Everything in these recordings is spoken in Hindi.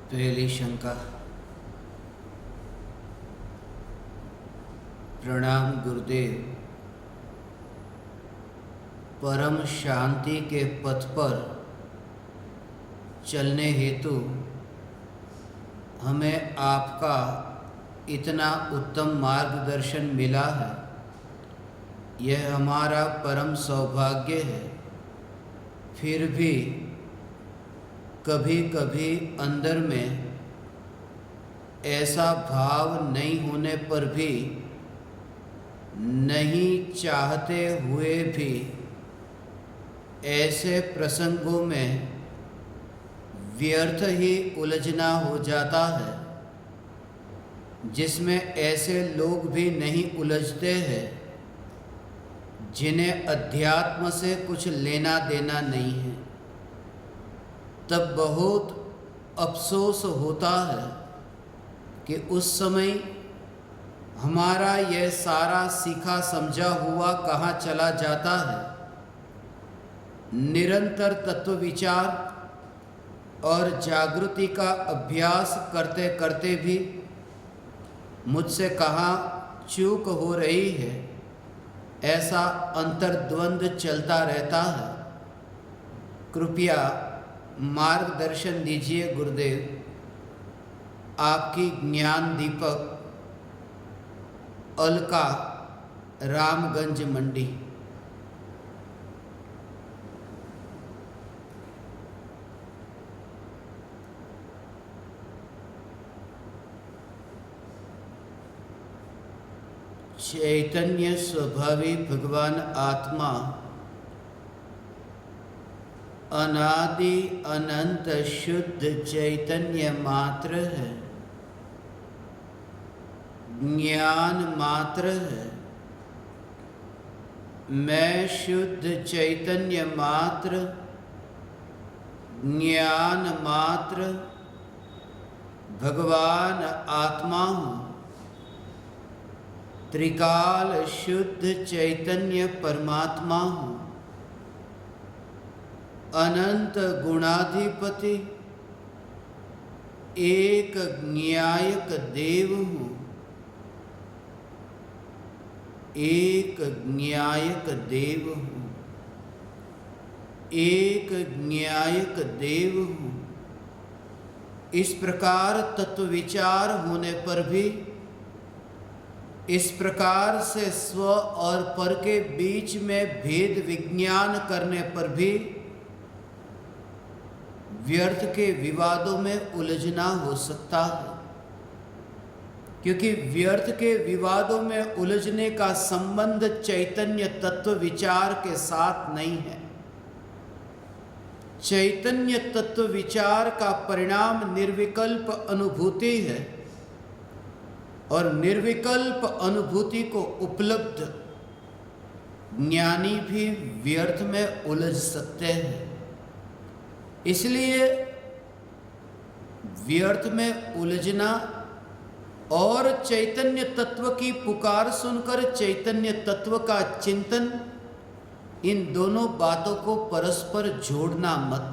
पहली शंका। प्रणाम गुरुदेव। परम शांति के पथ पर चलने हेतु हमें आपका इतना उत्तम मार्गदर्शन मिला है, यह हमारा परम सौभाग्य है। फिर भी कभी कभी अंदर में ऐसा भाव नहीं होने पर भी, नहीं चाहते हुए भी ऐसे प्रसंगों में व्यर्थ ही उलझना हो जाता है, जिसमें ऐसे लोग भी नहीं उलझते हैं जिन्हें अध्यात्म से कुछ लेना देना नहीं है। तब बहुत अफसोस होता है कि उस समय हमारा यह सारा सीखा समझा हुआ कहाँ चला जाता है। निरंतर तत्व विचार और जागृति का अभ्यास करते करते भी मुझसे कहाँ चूक हो रही है, ऐसा अंतर्द्वंद चलता रहता है। कृपया मार्गदर्शन दीजिए गुरुदेव। आपकी ज्ञान दीपक, अलका, रामगंज मंडी। चैतन्य स्वभावी भगवान आत्मा अनादि अनंत शुद्ध चैतन्य मात्र है, ज्ञान मात्र है। मैं शुद्ध चैतन्य मात्र, ज्ञान मात्र, भगवान आत्मा हूँ। त्रिकाल शुद्ध चैतन्य परमात्मा हूँ। अनंत गुणाधिपति एक न्यायक देव हूँ। एक न्यायक देव हूँ। एक न्यायक देव हूँ। इस प्रकार तत्व विचार होने पर भी, इस प्रकार से स्व और पर के बीच में भेद विज्ञान करने पर भी व्यर्थ के विवादों में उलझना हो सकता है, क्योंकि व्यर्थ के विवादों में उलझने का संबंध चैतन्य तत्व विचार के साथ नहीं है। चैतन्य तत्व विचार का परिणाम निर्विकल्प अनुभूति है, और निर्विकल्प अनुभूति को उपलब्ध ज्ञानी भी व्यर्थ में उलझ सकते हैं। इसलिए व्यर्थ में उलझना और चैतन्य तत्व की पुकार सुनकर चैतन्य तत्व का चिंतन, इन दोनों बातों को परस्पर जोड़ना मत,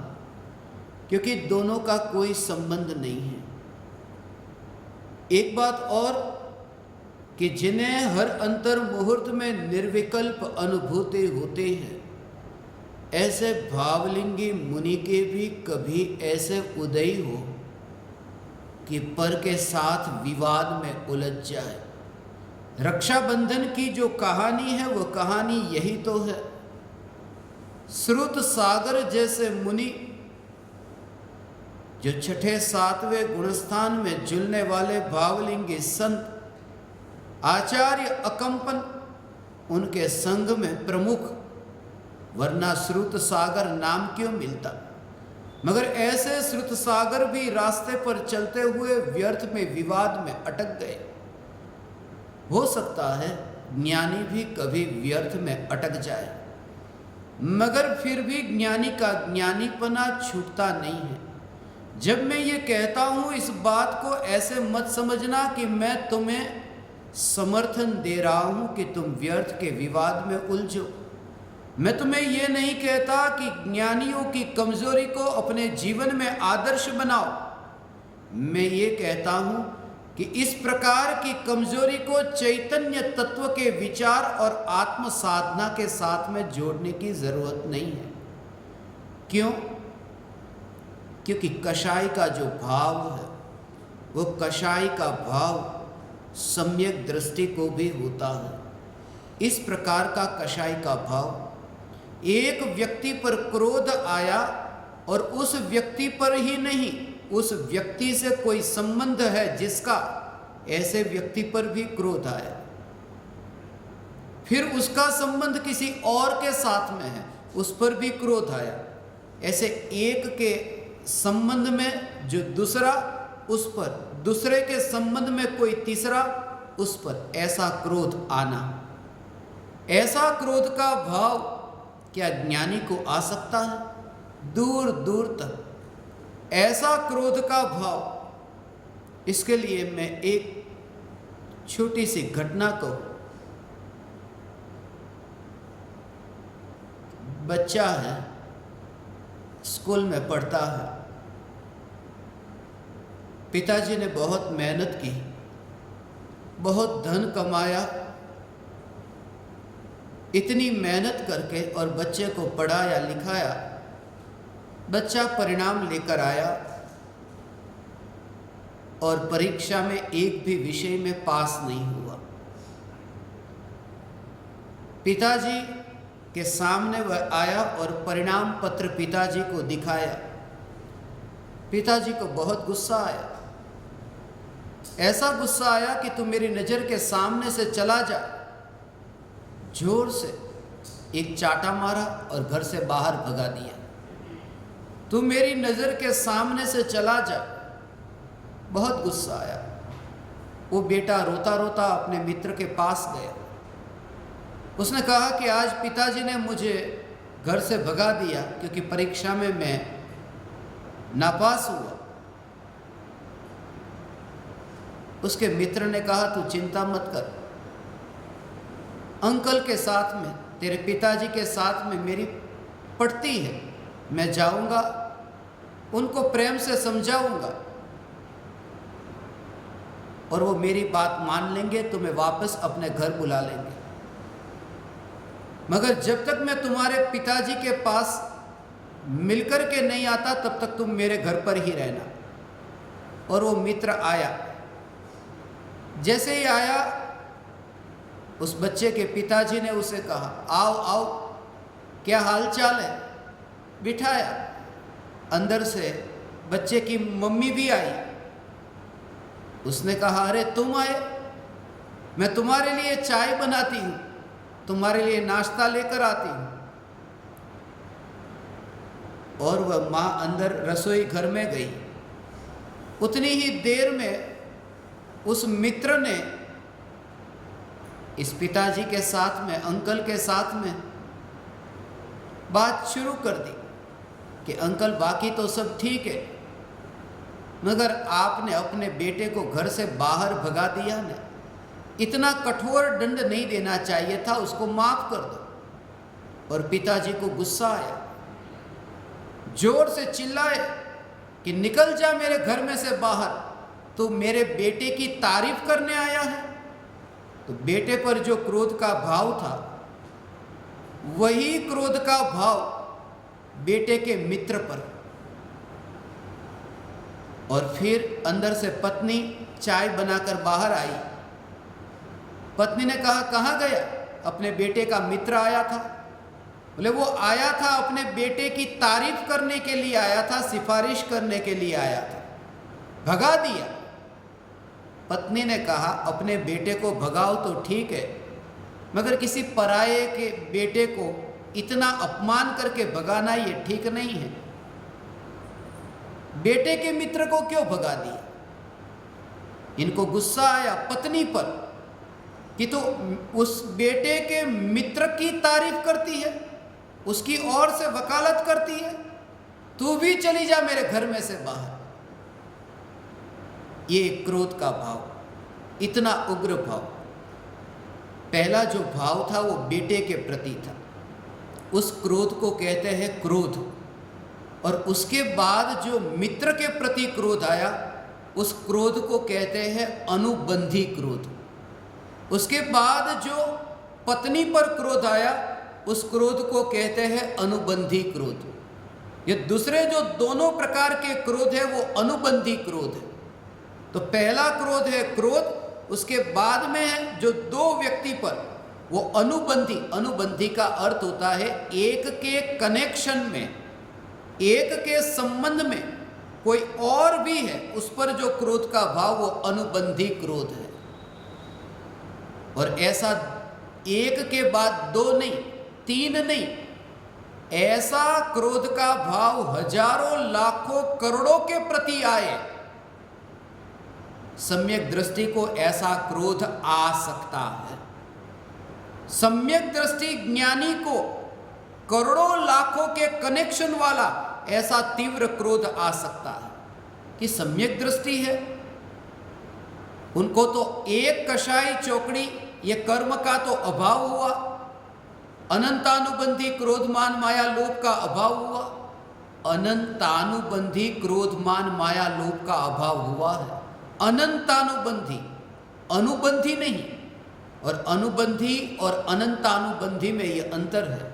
क्योंकि दोनों का कोई संबंध नहीं है। एक बात और कि जिन्हें हर अंतर मुहूर्त में निर्विकल्प अनुभूति होती है, ऐसे भावलिंगी मुनि के भी कभी ऐसे उदय हो कि पर के साथ विवाद में उलझ जाए। रक्षाबंधन की जो कहानी है, वो कहानी यही तो है। श्रुत सागर जैसे मुनि, जो छठे सातवें गुणस्थान में जुलने वाले भावलिंगी संत आचार्य अकंपन, उनके संग में प्रमुख, वरना श्रुत सागर नाम क्यों मिलता। मगर ऐसे श्रुत सागर भी रास्ते पर चलते हुए व्यर्थ में विवाद में अटक गए। हो सकता है ज्ञानी भी कभी व्यर्थ में अटक जाए, मगर फिर भी ज्ञानी का ज्ञानीपना छूटता नहीं है। जब मैं ये कहता हूँ, इस बात को ऐसे मत समझना कि मैं तुम्हें समर्थन दे रहा हूँ कि तुम व्यर्थ के विवाद में उलझो। मैं तुम्हें ये नहीं कहता कि ज्ञानियों की कमजोरी को अपने जीवन में आदर्श बनाओ। मैं ये कहता हूं कि इस प्रकार की कमजोरी को चैतन्य तत्व के विचार और आत्म साधना के साथ में जोड़ने की जरूरत नहीं है। क्यों? क्योंकि कषाय का जो भाव है वो कषाय का भाव सम्यक दृष्टि को भी होता है। इस प्रकार का कषाय का भाव, एक व्यक्ति पर क्रोध आया और उस व्यक्ति पर ही नहीं, उस व्यक्ति से कोई संबंध है जिसका, ऐसे व्यक्ति पर भी क्रोध आया, फिर उसका संबंध किसी और के साथ में है, उस पर भी क्रोध आया, ऐसे एक के संबंध में जो दूसरा, उस पर, दूसरे के संबंध में कोई तीसरा, उस पर ऐसा क्रोध आना, ऐसा क्रोध का भाव क्या ज्ञानी को आ सकता है? दूर दूर तक ऐसा क्रोध का भाव। इसके लिए मैं एक छोटी सी घटना को, बच्चा है, स्कूल में पढ़ता है, पिताजी ने बहुत मेहनत की, बहुत धन कमाया, इतनी मेहनत करके और बच्चे को पढ़ाया लिखाया, बच्चा परिणाम लेकर आया और परीक्षा में एक भी विषय में पास नहीं हुआ। पिताजी के सामने वह आया और परिणाम पत्र पिताजी को दिखाया। पिताजी को बहुत गुस्सा आया, ऐसा गुस्सा आया कि तू मेरी नज़र के सामने से चला जा। जोर से एक चाटा मारा और घर से बाहर भगा दिया। तू मेरी नज़र के सामने से चला जा। बहुत गुस्सा आया। वो बेटा रोता रोता अपने मित्र के पास गया। उसने कहा कि आज पिताजी ने मुझे घर से भगा दिया क्योंकि परीक्षा में मैं नापास हुआ। उसके मित्र ने कहा तू चिंता मत कर, अंकल के साथ में, तेरे पिताजी के साथ में मेरी पड़ती है, मैं जाऊंगा, उनको प्रेम से समझाऊंगा और वो मेरी बात मान लेंगे, तुम्हें वापस अपने घर बुला लेंगे। मगर जब तक मैं तुम्हारे पिताजी के पास मिलकर के नहीं आता तब तक तुम मेरे घर पर ही रहना। और वो मित्र आया। जैसे ही आया, उस बच्चे के पिताजी ने उसे कहा आओ आओ, क्या हाल चाल है, बिठाया। अंदर से बच्चे की मम्मी भी आई। उसने कहा अरे तुम आए, मैं तुम्हारे लिए चाय बनाती हूँ, तुम्हारे लिए नाश्ता लेकर आती हूँ। और वह माँ अंदर रसोई घर में गई। उतनी ही देर में उस मित्र ने इस पिताजी के साथ में, अंकल के साथ में बात शुरू कर दी कि अंकल बाकी तो सब ठीक है, मगर आपने अपने बेटे को घर से बाहर भगा दिया ना, इतना कठोर दंड नहीं देना चाहिए था, उसको माफ कर दो। और पिताजी को गुस्सा आया, जोर से चिल्लाए कि निकल जा मेरे घर में से बाहर, तू मेरे बेटे की तारीफ करने आया है। तो बेटे पर जो क्रोध का भाव था, वही क्रोध का भाव बेटे के मित्र पर। और फिर अंदर से पत्नी चाय बनाकर बाहर आई। पत्नी ने कहा कहाँ गया? अपने बेटे का मित्र आया था। बोले वो आया था अपने बेटे की तारीफ करने के लिए आया था, सिफारिश करने के लिए आया था, भगा दिया। पत्नी ने कहा अपने बेटे को भगाओ तो ठीक है, मगर किसी पराये के बेटे को इतना अपमान करके भगाना ये ठीक नहीं है। बेटे के मित्र को क्यों भगा दिया? इनको गुस्सा आया पत्नी पर कि तो उस बेटे के मित्र की तारीफ करती है, उसकी ओर से वकालत करती है, तू भी चली जा मेरे घर में से बाहर। ये क्रोध का भाव, इतना उग्र भाव। पहला जो भाव था वो बेटे के प्रति था, उस क्रोध को कहते हैं क्रोध। और उसके बाद जो मित्र के प्रति क्रोध आया उस क्रोध को कहते हैं अनुबंधी क्रोध। उसके बाद जो पत्नी पर क्रोध आया उस क्रोध को कहते हैं अनुबंधी क्रोध। ये दूसरे जो दोनों प्रकार के क्रोध है वो अनुबंधी क्रोध है। तो पहला क्रोध है क्रोध, उसके बाद में है जो दो व्यक्ति पर वो अनुबंधी। अनुबंधी का अर्थ होता है एक के कनेक्शन में, एक के संबंध में कोई और भी है उस पर जो क्रोध का भाव वो अनुबंधी क्रोध है। और ऐसा एक के बाद दो नहीं, तीन नहीं, ऐसा क्रोध का भाव हजारों लाखों करोड़ों के प्रति आए, सम्यक दृष्टि को ऐसा क्रोध आ सकता है। सम्यक दृष्टि ज्ञानी को करोड़ों लाखों के कनेक्शन वाला ऐसा तीव्र क्रोध आ सकता है कि सम्यक दृष्टि है, उनको तो एक कषाई चौकड़ी ये कर्म का तो अभाव हुआ, अनंतानुबंधी क्रोधमान माया लोभ का अभाव हुआ। अनंतानुबंधी क्रोधमान माया लोभ का अभाव हुआ है। अनंतानुबंधी, अनुबंधी नहीं। और अनुबंधी और अनंतानुबंधी में ये अंतर है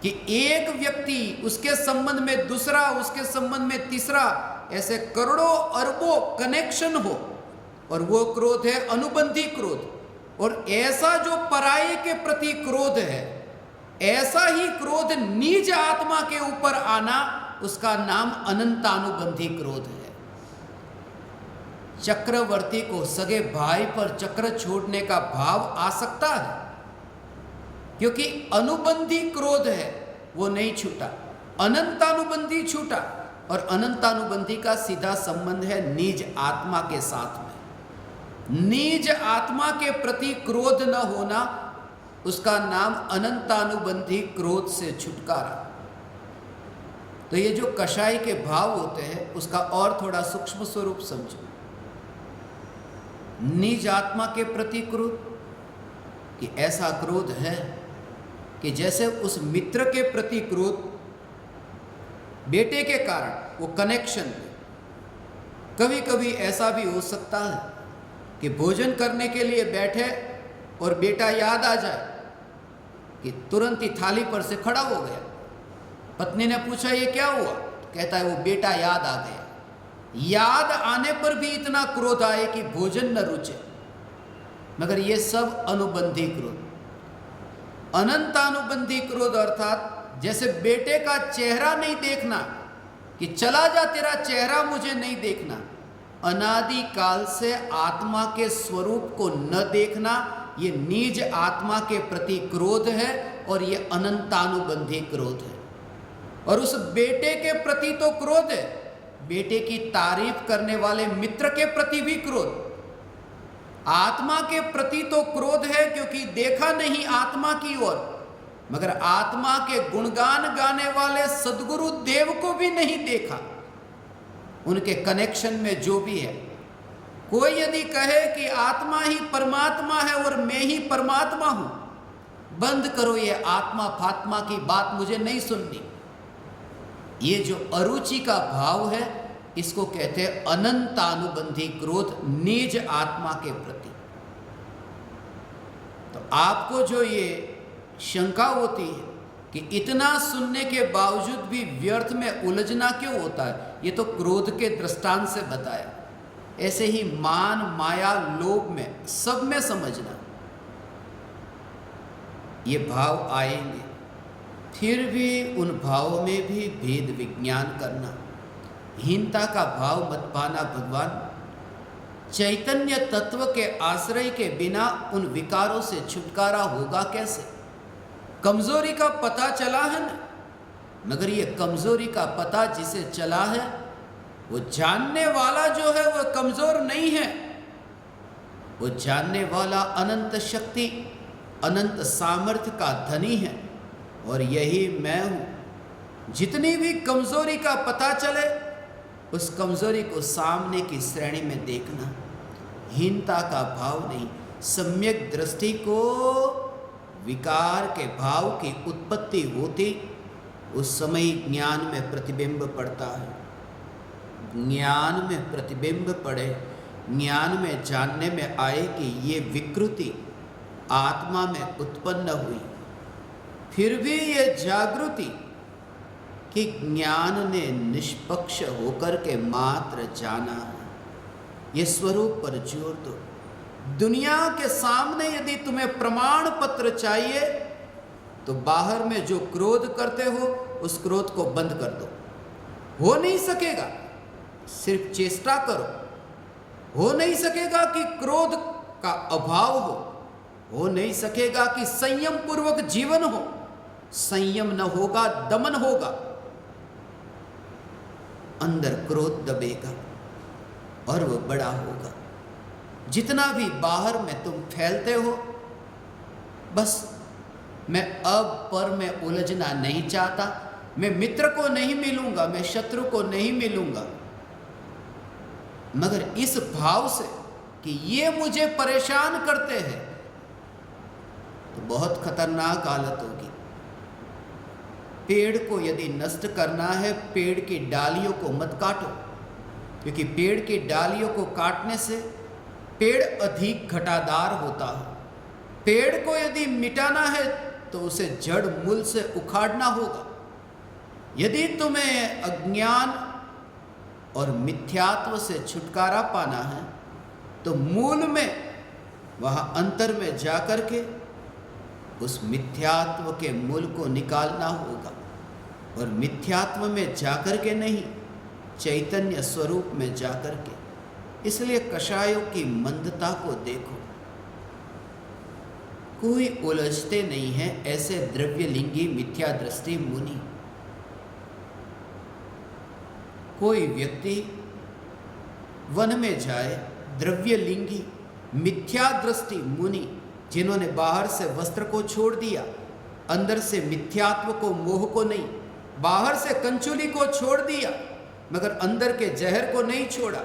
कि एक व्यक्ति, उसके संबंध में दूसरा, उसके संबंध में तीसरा, ऐसे करोड़ों अरबों कनेक्शन हो, और वो क्रोध है अनुबंधी क्रोध। और ऐसा जो पराये के प्रति क्रोध है, ऐसा ही क्रोध निज आत्मा के ऊपर आना, उसका नाम अनंतानुबंधी क्रोध है। चक्रवर्ती को सगे भाई पर चक्र छोड़ने का भाव आ सकता है, क्योंकि अनुबंधी क्रोध है वो नहीं छूटा, अनंतानुबंधी छूटा। और अनंतानुबंधी का सीधा संबंध है निज आत्मा के साथ में। निज आत्मा के प्रति क्रोध न होना, उसका नाम अनंतानुबंधी क्रोध से छुटकारा। तो ये जो कषाय के भाव होते हैं उसका और थोड़ा सूक्ष्म स्वरूप समझो। निज आत्मा के प्रति क्रोध, कि ऐसा क्रोध है कि जैसे उस मित्र के प्रति क्रोध, बेटे के कारण वो कनेक्शन। कभी कभी ऐसा भी हो सकता है कि भोजन करने के लिए बैठे और बेटा याद आ जाए कि तुरंत ही थाली पर से खड़ा हो गया। पत्नी ने पूछा ये क्या हुआ? कहता है वो बेटा याद आ गया। याद आने पर भी इतना क्रोध आए कि भोजन न रुचे। मगर ये सब अनुबंधी क्रोध। अनंतानुबंधी क्रोध अर्थात जैसे बेटे का चेहरा नहीं देखना, कि चला जा तेरा चेहरा मुझे नहीं देखना। अनादि काल से आत्मा के स्वरूप को न देखना, ये निज आत्मा के प्रति क्रोध है, और ये अनंतानुबंधी क्रोध है। और उस बेटे के प्रति तो क्रोध है, बेटे की तारीफ करने वाले मित्र के प्रति भी क्रोध। आत्मा के प्रति तो क्रोध है क्योंकि देखा नहीं आत्मा की ओर, मगर आत्मा के गुणगान गाने वाले सद्गुरु देव को भी नहीं देखा। उनके कनेक्शन में जो भी है, कोई यदि कहे कि आत्मा ही परमात्मा है और मैं ही परमात्मा हूं, बंद करो ये आत्मा फात्मा की बात, मुझे नहीं सुननी। ये जो अरुचि का भाव है, इसको कहते हैं अनंतानुबंधी क्रोध निज आत्मा के प्रति। तो आपको जो ये शंका होती है कि इतना सुनने के बावजूद भी व्यर्थ में उलझना क्यों होता है, ये तो क्रोध के दृष्टांत से बताया। ऐसे ही मान, माया, लोभ में, सब में समझना, ये भाव आएंगे, फिर भी उन भावों में भी भेद विज्ञान करना, हीनता का भाव मत पाना। भगवान चैतन्य तत्व के आश्रय के बिना उन विकारों से छुटकारा होगा कैसे? कमजोरी का पता चला है ना, मगर ये कमजोरी का पता जिसे चला है, वो जानने वाला जो है वो कमजोर नहीं है। वो जानने वाला अनंत शक्ति, अनंत सामर्थ्य का धनी है। और यही मैं हूं। जितनी भी कमजोरी का पता चले, उस कमजोरी को सामने की श्रेणी में देखना, हीनता का भाव नहीं। सम्यक दृष्टि को विकार के भाव की उत्पत्ति होती, उस समय ज्ञान में प्रतिबिंब पड़ता है। ज्ञान में प्रतिबिंब पड़े, ज्ञान में जानने में आए कि ये विकृति आत्मा में उत्पन्न हुई, फिर भी ये जागृति कि ज्ञान ने निष्पक्ष होकर के मात्र जाना है, ये स्वरूप पर जोर दो। दुनिया के सामने यदि तुम्हें प्रमाण पत्र चाहिए तो बाहर में जो क्रोध करते हो उस क्रोध को बंद कर दो। हो नहीं सकेगा, सिर्फ चेष्टा करो। हो नहीं सकेगा कि क्रोध का अभाव हो नहीं सकेगा कि संयम पूर्वक जीवन हो। संयम न होगा, दमन होगा, अंदर क्रोध दबेगा और वो बड़ा होगा। जितना भी बाहर में तुम फैलते हो, बस मैं अब पर में उलझना नहीं चाहता, मैं मित्र को नहीं मिलूंगा, मैं शत्रु को नहीं मिलूंगा, मगर इस भाव से कि ये मुझे परेशान करते हैं, तो बहुत खतरनाक हालत होगी। पेड़ को यदि नष्ट करना है, पेड़ की डालियों को मत काटो, क्योंकि पेड़ की डालियों को काटने से पेड़ अधिक घटादार होता है। पेड़ को यदि मिटाना है तो उसे जड़ मूल से उखाड़ना होगा। यदि तुम्हें अज्ञान और मिथ्यात्व से छुटकारा पाना है तो मूल में, वहाँ अंतर में जाकर के उस मिथ्यात्व के मूल को निकालना होगा, और मिथ्यात्व में जाकर के नहीं, चैतन्य स्वरूप में जाकर के। इसलिए कषायों की मंदता को देखो, कोई उलझते नहीं है ऐसे द्रव्यलिंगी मिथ्या दृष्टि मुनि। कोई व्यक्ति वन में जाए, द्रव्यलिंगी मिथ्या दृष्टि मुनि जिन्होंने बाहर से वस्त्र को छोड़ दिया, अंदर से मिथ्यात्व को, मोह को नहीं, बाहर से कंचुली को छोड़ दिया मगर अंदर के जहर को नहीं छोड़ा,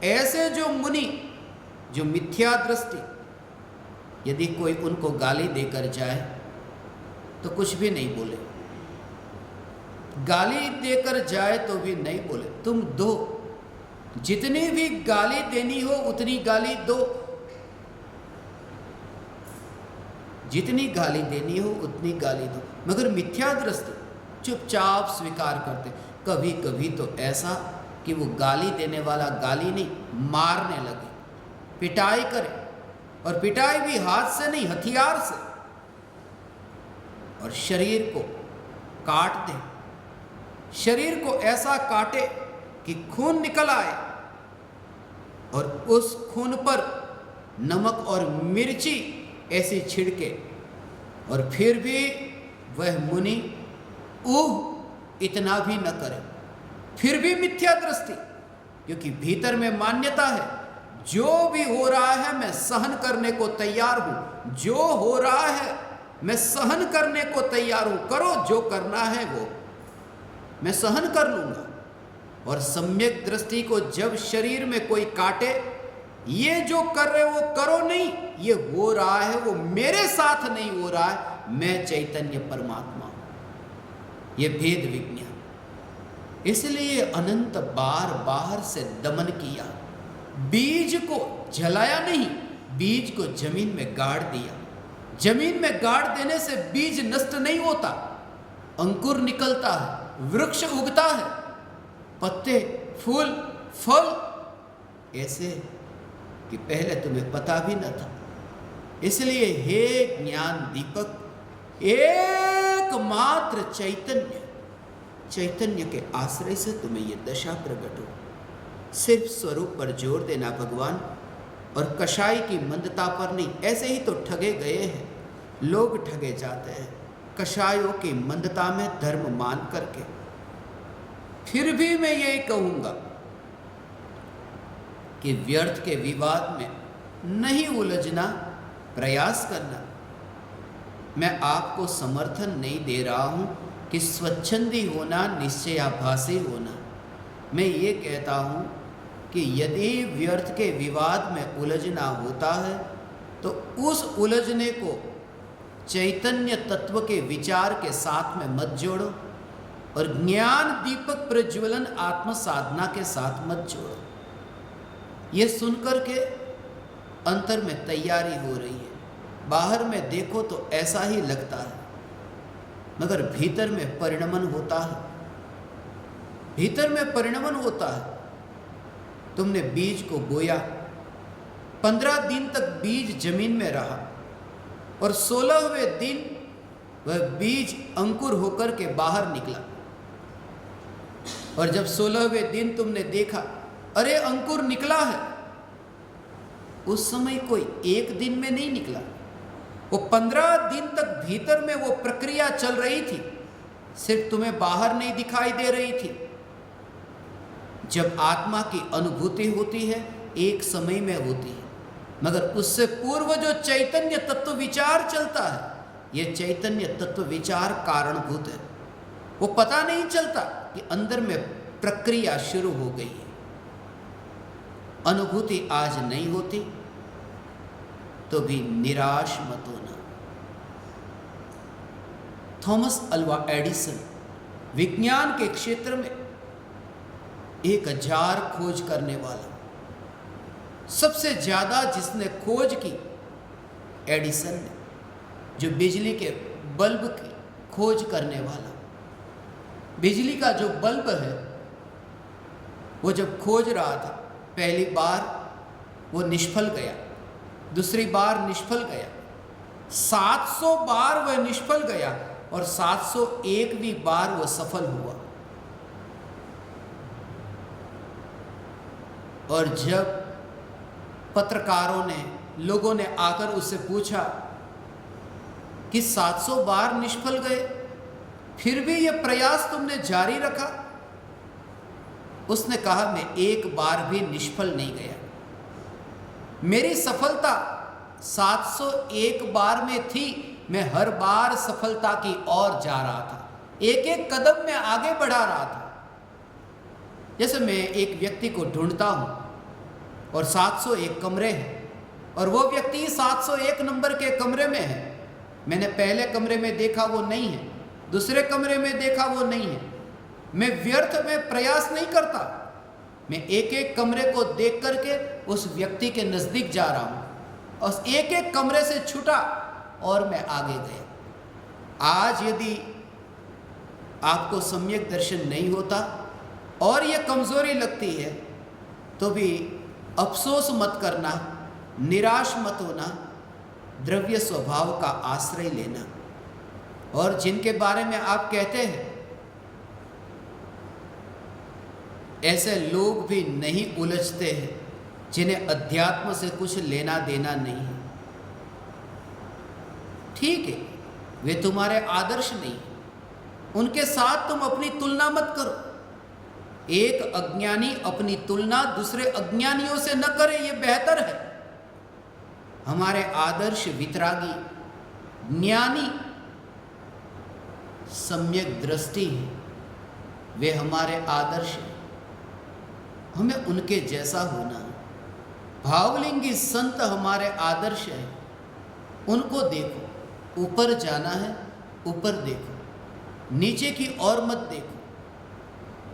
ऐसे जो मुनि जो मिथ्या दृष्टि, यदि कोई उनको गाली देकर जाए तो कुछ भी नहीं बोले, गाली देकर जाए तो भी नहीं बोले, तुम दो, जितनी भी गाली देनी हो उतनी गाली दो, जितनी गाली देनी हो उतनी गाली दो, मगर मिथ्या दृष्टि चुपचाप स्वीकार करते। कभी कभी तो ऐसा कि वो गाली देने वाला गाली नहीं, मारने लगे, पिटाई करे, और पिटाई भी हाथ से नहीं, हथियार से, और शरीर को काट दे, शरीर को ऐसा काटे कि खून निकल आए, और उस खून पर नमक और मिर्ची ऐसी छिड़के, और फिर भी वह मुनि इतना भी न करे, फिर भी मिथ्या दृष्टि, क्योंकि भीतर में मान्यता है जो भी हो रहा है मैं सहन करने को तैयार हूं, जो हो रहा है मैं सहन करने को तैयार हूं, करो जो करना है वो मैं सहन कर लूंगा। और सम्यक दृष्टि को जब शरीर में कोई काटे, ये जो कर रहे हो वो करो नहीं, ये हो रहा है वो मेरे साथ नहीं हो रहा है, मैं चैतन्य परमात्मा, ये भेद विज्ञान। इसलिए अनंत बार बाहर से दमन किया, बीज को जलाया नहीं, बीज को जमीन में गाड़ दिया। जमीन में गाड़ देने से बीज नष्ट नहीं होता, अंकुर निकलता है, वृक्ष उगता है, पत्ते, फूल, फल, ऐसे कि पहले तुम्हें पता भी न था। इसलिए हे ज्ञान दीपक, एकमात्र चैतन्य, चैतन्य के आश्रय से तुम्हें ये दशा प्रकट हो। सिर्फ स्वरूप पर जोर देना भगवान, और कषाय की मंदता पर नहीं। ऐसे ही तो ठगे गए हैं लोग, ठगे जाते हैं कषायों की मंदता में धर्म मान करके। फिर भी मैं यही कहूँगा कि व्यर्थ के विवाद में नहीं उलझना, प्रयास करना। मैं आपको समर्थन नहीं दे रहा हूँ कि स्वच्छंदी होना, निश्चयाभासी होना। मैं ये कहता हूँ कि यदि व्यर्थ के विवाद में उलझना होता है तो उस उलझने को चैतन्य तत्व के विचार के साथ में मत जोड़ो, और ज्ञान दीपक प्रज्वलन आत्म साधना के साथ मत जोड़ो। ये सुनकर के अंतर में तैयारी हो रही है, बाहर में देखो तो ऐसा ही लगता है, मगर भीतर में परिणमन होता है, भीतर में परिणमन होता है। तुमने बीज को बोया, 15 दिन तक बीज जमीन में रहा और 16वें दिन वह बीज अंकुर होकर के बाहर निकला। और जब 16वें दिन तुमने देखा अरे अंकुर निकला है, उस समय कोई एक दिन में नहीं निकला, वो 15 दिन तक भीतर में वो प्रक्रिया चल रही थी, सिर्फ तुम्हें बाहर नहीं दिखाई दे रही थी। जब आत्मा की अनुभूति होती है एक समय में होती है, मगर उससे पूर्व जो चैतन्य तत्व विचार चलता है, यह चैतन्य तत्व विचार कारणभूत है। वो पता नहीं चलता कि अंदर में प्रक्रिया शुरू हो गई है। अनुभूति आज नहीं होती तो भी निराश मत होना। थॉमस अल्वा एडिसन विज्ञान के क्षेत्र में 1000 खोज करने वाला, सबसे ज्यादा जिसने खोज की एडिसन ने, जो बिजली के बल्ब की खोज करने वाला। बिजली का जो बल्ब है वो जब खोज रहा था, पहली बार वो निष्फल गया, दूसरी बार निष्फल गया, 700 बार वह निष्फल गया और 701वीं बार वो सफल हुआ। और जब पत्रकारों ने, लोगों ने आकर उससे पूछा कि 700 बार निष्फल गए, फिर भी ये प्रयास तुमने जारी रखा? उसने कहा मैं एक बार भी निष्फल नहीं गया, मेरी सफलता 701 बार में थी, मैं हर बार सफलता की ओर जा रहा था, एक एक कदम में आगे बढ़ा रहा था। जैसे मैं एक व्यक्ति को ढूंढता हूं और 701 कमरे हैं और वो व्यक्ति 701 नंबर के कमरे में है, मैंने पहले कमरे में देखा वो नहीं है, दूसरे कमरे में देखा वो नहीं है, मैं व्यर्थ में प्रयास नहीं करता, मैं एक एक कमरे को देख करके उस व्यक्ति के नजदीक जा रहा हूं और एक एक कमरे से छूटा और मैं आगे गया। आज यदि आपको सम्यक दर्शन नहीं होता और ये कमजोरी लगती है तो भी अफसोस मत करना, निराश मत होना, द्रव्य स्वभाव का आश्रय लेना। और जिनके बारे में आप कहते हैं ऐसे लोग भी नहीं उलझते हैं जिन्हें अध्यात्म से कुछ लेना देना नहीं है। ठीक है, वे तुम्हारे आदर्श नहीं, उनके साथ तुम अपनी तुलना मत करो। एक अज्ञानी अपनी तुलना दूसरे अज्ञानियों से न करे, ये बेहतर है। हमारे आदर्श वितरागी, ज्ञानी, सम्यक दृष्टि है, वे हमारे आदर्श हैं, हमें उनके जैसा होना है। भावलिंगी संत हमारे आदर्श हैं, उनको देखो। ऊपर जाना है, ऊपर देखो, नीचे की ओर मत देखो,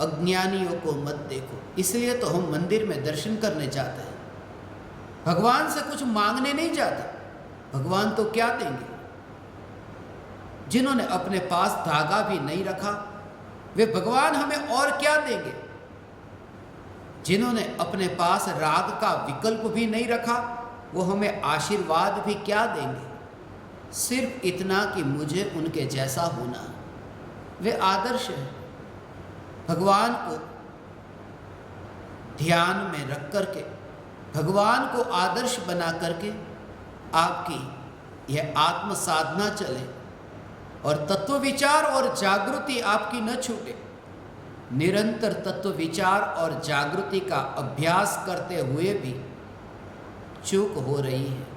अज्ञानियों को मत देखो। इसलिए तो हम मंदिर में दर्शन करने जाते हैं, भगवान से कुछ मांगने नहीं जाते। भगवान तो क्या देंगे? जिन्होंने अपने पास धागा भी नहीं रखा, वे भगवान हमें और क्या देंगे? जिन्होंने अपने पास राग का विकल्प भी नहीं रखा, वो हमें आशीर्वाद भी क्या देंगे? सिर्फ इतना कि मुझे उनके जैसा होना। वे आदर्श है। भगवान को ध्यान में रख करके, भगवान को आदर्श बना करके आपकी यह आत्म साधना चले और तत्व विचार और जागृति आपकी न छूटे। निरंतर तत्व विचार और जागृति का अभ्यास करते हुए भी चूक हो रही है,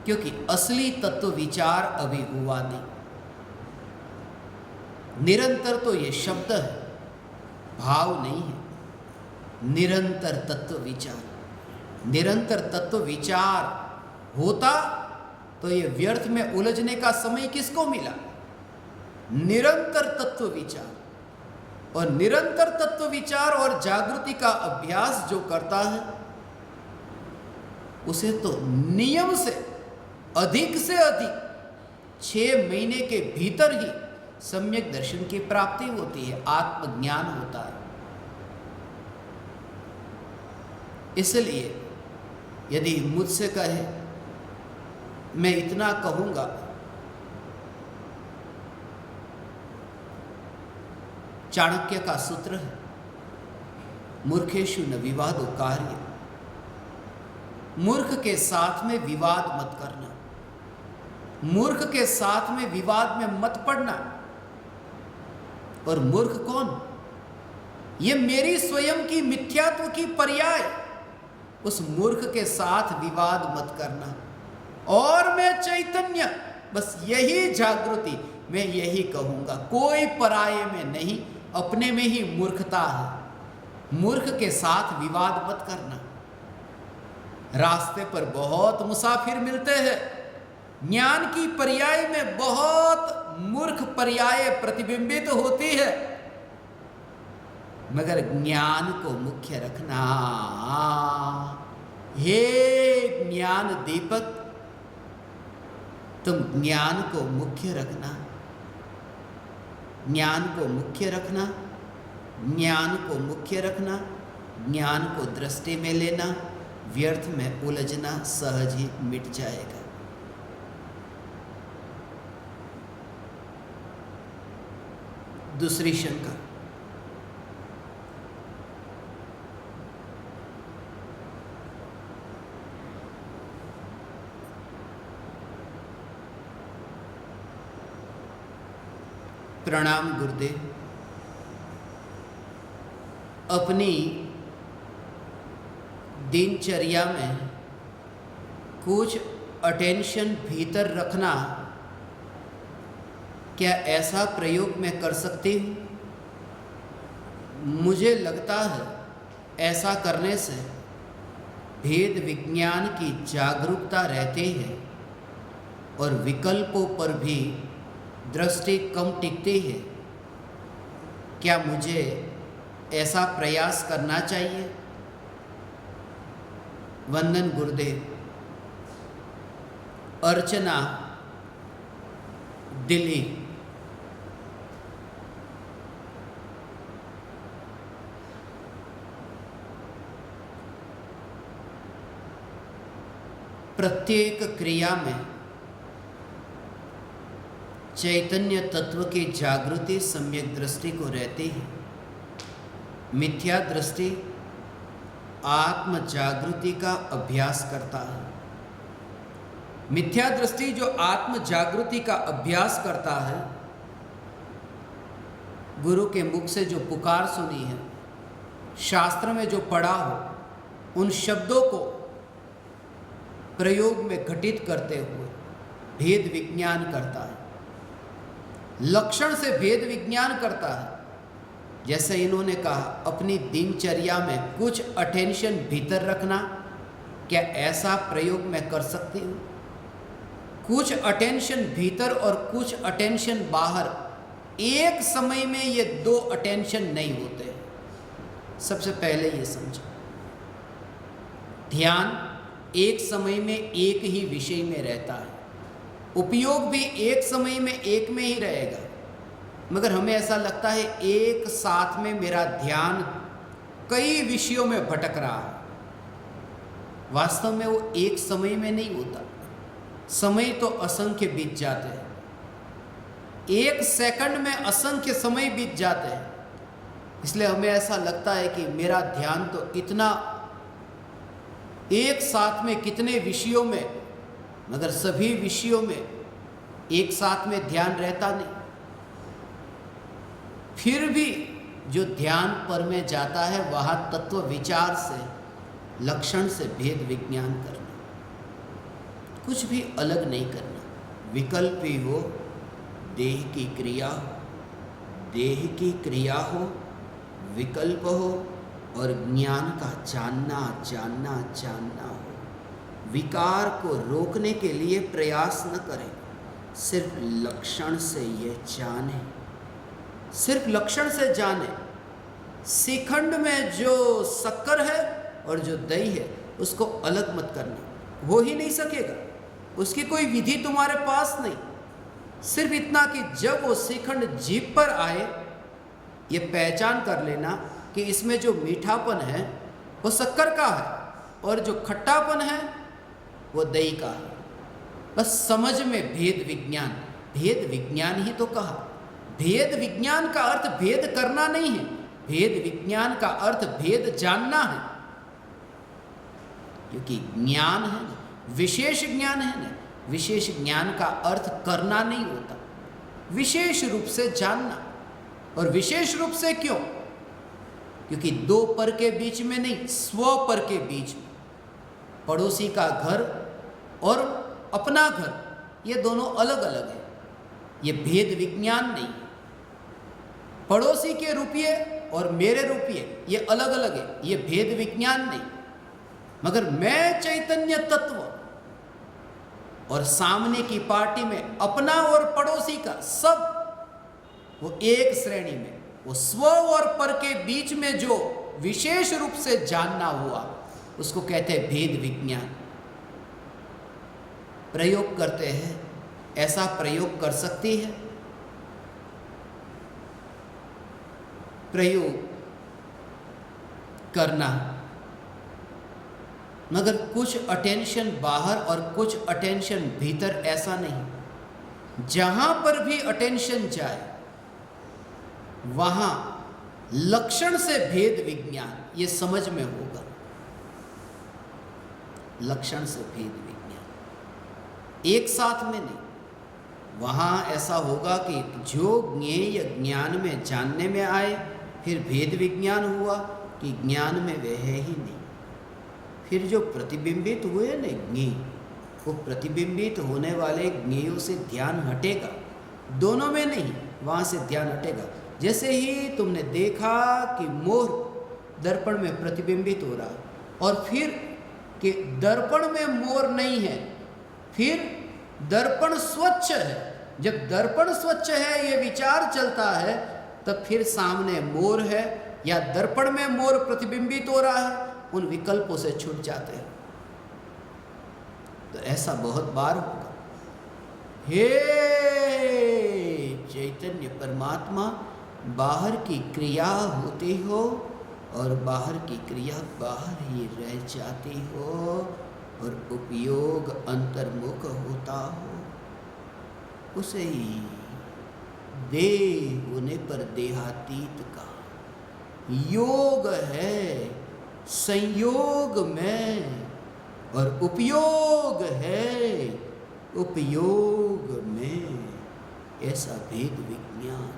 क्योंकि असली तत्व विचार अभी हुआ नहीं। निरंतर तो ये शब्द है, भाव नहीं है। निरंतर तत्व विचार, निरंतर तत्व विचार होता तो ये व्यर्थ में उलझने का समय किसको मिला? निरंतर तत्व विचार, और निरंतर तत्व विचार और जागृति का अभ्यास जो करता है उसे तो नियम से अधिक 6 महीने के भीतर ही सम्यक दर्शन की प्राप्ति होती है, आत्मज्ञान होता है। इसलिए यदि मुझसे कहे, मैं इतना कहूंगा, चाणक्य का सूत्र है, मूर्खेषु न विवादो कार्य, मूर्ख के साथ में विवाद मत करना, मूर्ख के साथ में विवाद में मत पड़ना। और मूर्ख कौन? ये मेरी स्वयं की मिथ्यात्व की पर्याय। उस मूर्ख के साथ विवाद मत करना। और मैं चैतन्य, बस यही जागृति, मैं यही कहूंगा, कोई पराये में नहीं, अपने में ही मूर्खता है। मूर्ख के साथ विवाद मत करना। रास्ते पर बहुत मुसाफिर मिलते हैं, ज्ञान की पर्याय में बहुत मूर्ख पर्याय प्रतिबिंबित होती है, मगर ज्ञान को मुख्य रखना। हे ज्ञान दीपक, तुम ज्ञान को मुख्य रखना, ज्ञान को मुख्य रखना, ज्ञान को मुख्य रखना, ज्ञान को दृष्टि में लेना, व्यर्थ में उलझना सहज ही मिट जाएगा। दूसरी शंका, प्रणाम गुरुदेव, अपनी दिनचर्या में कुछ अटेंशन भीतर रखना, क्या ऐसा प्रयोग मैं कर सकती हूँ? मुझे लगता है ऐसा करने से भेद विज्ञान की जागरूकता रहती है और विकल्पों पर भी दृष्टि कम टिकती है। क्या मुझे ऐसा प्रयास करना चाहिए? वंदन गुरुदेव। अर्चना, दिल्ली। प्रत्येक क्रिया में चैतन्य तत्व की जागृति सम्यक दृष्टि को रहती है। मिथ्या दृष्टि आत्म जागृति का अभ्यास करता है। मिथ्या दृष्टि जो आत्म जागृति का अभ्यास करता है, गुरु के मुख से जो पुकार सुनी है, शास्त्र में जो पढ़ा हो, उन शब्दों को प्रयोग में घटित करते हुए भेद विज्ञान करता है, लक्षण से भेद विज्ञान करता है। जैसे इन्होंने कहा, अपनी दिनचर्या में कुछ अटेंशन भीतर रखना, क्या ऐसा प्रयोग मैं कर सकती हूँ? कुछ अटेंशन भीतर और कुछ अटेंशन बाहर, एक समय में ये 2 अटेंशन नहीं होते। सबसे पहले ये समझो, ध्यान एक समय में एक ही विषय में रहता है, उपयोग भी एक समय में एक में ही रहेगा, मगर हमें ऐसा लगता है एक साथ में मेरा ध्यान कई विषयों में भटक रहा है। वास्तव में वो एक समय में नहीं होता, समय तो असंख्य बीत जाते हैं, एक सेकंड में असंख्य समय बीत जाते हैं। इसलिए हमें ऐसा लगता है कि मेरा ध्यान तो इतना एक साथ में कितने विषयों में, मगर सभी विषयों में एक साथ में ध्यान रहता नहीं। फिर भी जो ध्यान पर में जाता है, वहाँ तत्व विचार से, लक्षण से भेद विज्ञान करना, कुछ भी अलग नहीं करना। विकल्प ही हो, देह की क्रिया हो, देह की क्रिया हो, विकल्प हो, और ज्ञान का जानना जानना जानना हो। विकार को रोकने के लिए प्रयास न करें, सिर्फ लक्षण से ये जाने, सिर्फ लक्षण से जाने। श्रीखंड में जो शक्कर है और जो दही है उसको अलग मत करना, हो ही नहीं सकेगा, उसकी कोई विधि तुम्हारे पास नहीं। सिर्फ इतना कि जब वो श्रीखंड जीभ पर आए, ये पहचान कर लेना कि इसमें जो मीठापन है वो शक्कर का है और जो खट्टापन है वो दही का है। बस समझ में भेद विज्ञान, भेद विज्ञान ही तो कहा। भेद विज्ञान का अर्थ भेद करना नहीं है, भेद विज्ञान का अर्थ भेद जानना है। क्योंकि ज्ञान है ना, विशेष ज्ञान है ना, विशेष ज्ञान का अर्थ करना नहीं होता, विशेष रूप से जानना। और विशेष रूप से क्यों? क्योंकि दो पर के बीच में नहीं, स्व पर के बीच में। पड़ोसी का घर और अपना घर, ये दोनों अलग अलग है, ये भेद विज्ञान नहीं। पड़ोसी के रुपये और मेरे रुपये ये अलग अलग है, ये भेद विज्ञान नहीं। मगर मैं चैतन्य तत्व और सामने की पार्टी में अपना और पड़ोसी का सब वो एक श्रेणी में, वो स्व और पर के बीच में जो विशेष रूप से जानना हुआ उसको कहते हैं भेद विज्ञान। प्रयोग करते हैं, ऐसा प्रयोग कर सकती है। प्रयोग करना, मगर कुछ अटेंशन बाहर और कुछ अटेंशन भीतर, ऐसा नहीं। जहां पर भी अटेंशन जाए वहां लक्षण से भेद विज्ञान ये समझ में होगा। लक्षण से भेद विज्ञान एक साथ में नहीं। वहां ऐसा होगा कि जो ज्ञेय ज्ञान में जानने में आए फिर भेद विज्ञान हुआ कि ज्ञान में वह है ही नहीं। फिर जो प्रतिबिंबित हुए न ज्ञेय, वो प्रतिबिंबित होने वाले ज्ञेयों से ध्यान हटेगा, दोनों में नहीं, वहाँ से ध्यान हटेगा। जैसे ही तुमने देखा कि मोर दर्पण में प्रतिबिंबित हो रहा है और फिर कि दर्पण में मोर नहीं है, फिर दर्पण स्वच्छ है। जब दर्पण स्वच्छ है ये विचार चलता है, तब फिर सामने मोर है या दर्पण में मोर प्रतिबिंबित हो रहा है, उन विकल्पों से छूट जाते हैं। तो ऐसा बहुत बार होगा। हे चैतन्य परमात्मा, बाहर की क्रिया होती हो और बाहर की क्रिया बाहर ही रह जाती हो और उपयोग अंतर्मुख होता हो, उसे ही देह होने पर देहातीत का योग है, संयोग में, और उपयोग है उपयोग में। ऐसा भेद विज्ञान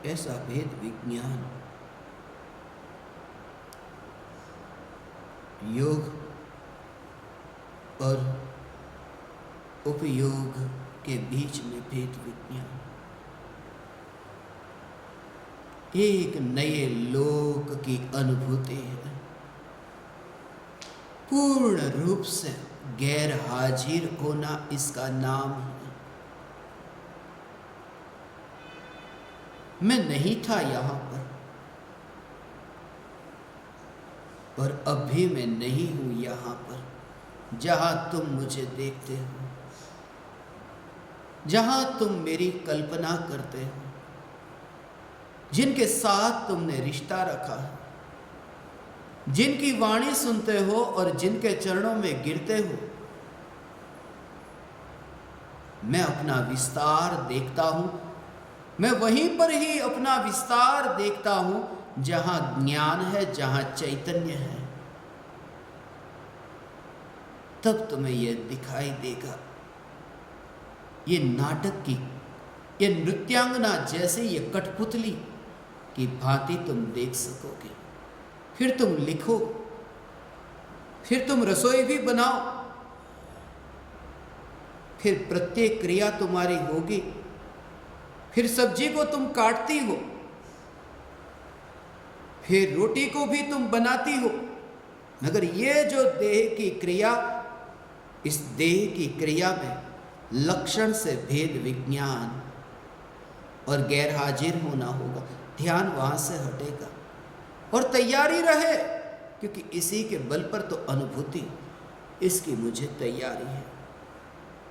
ऐसा भेद विज्ञान योग और उपयोग के बीच में भेद विज्ञान एक नए लोक की अनुभूति है। पूर्ण रूप से गैर हाजिर होना इसका नाम है। मैं नहीं था यहाँ पर और अब भी मैं नहीं हूँ यहाँ पर जहाँ तुम मुझे देखते हो, जहाँ तुम मेरी कल्पना करते हो, जिनके साथ तुमने रिश्ता रखा है, जिनकी वाणी सुनते हो और जिनके चरणों में गिरते हो। मैं अपना विस्तार देखता हूँ, मैं वहीं पर ही अपना विस्तार देखता हूँ जहाँ ज्ञान है, जहाँ चैतन्य है। तब तुम्हें यह दिखाई देगा। ये नाटक की ये नृत्यांगना जैसे ये कठपुतली की भांति तुम देख सकोगे। फिर तुम लिखो, फिर तुम रसोई भी बनाओ, फिर प्रत्येक क्रिया तुम्हारी होगी, फिर सब्जी को तुम काटती हो, फिर रोटी को भी तुम बनाती हो, मगर ये जो देह की क्रिया, इस देह की क्रिया में लक्षण से भेद विज्ञान और गैर हाजिर होना होगा। ध्यान वहां से हटेगा और तैयारी रहे, क्योंकि इसी के बल पर तो अनुभूति, इसकी मुझे तैयारी है।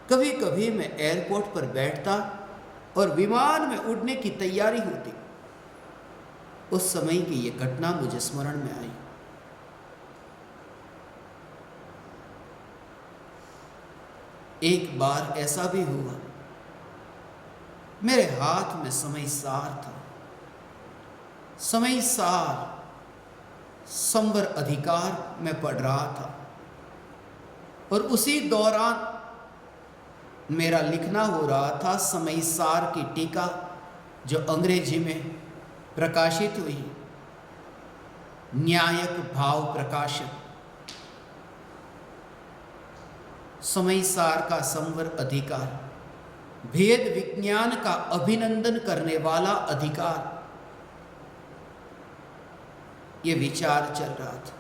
कभी कभी मैं एयरपोर्ट पर बैठता और विमान में उड़ने की तैयारी होती, उस समय की ये घटना मुझे स्मरण में आई। एक बार ऐसा भी हुआ, मेरे हाथ में समय सार था, समय सार संवर अधिकार में पढ़ रहा था, और उसी दौरान मेरा लिखना हो रहा था समय सार की टीका, जो अंग्रेजी में प्रकाशित हुई, न्यायक भाव प्रकाशन। समय सार का संवर अधिकार, भेद विज्ञान का अभिनंदन करने वाला अधिकार, ये विचार चल रहा था।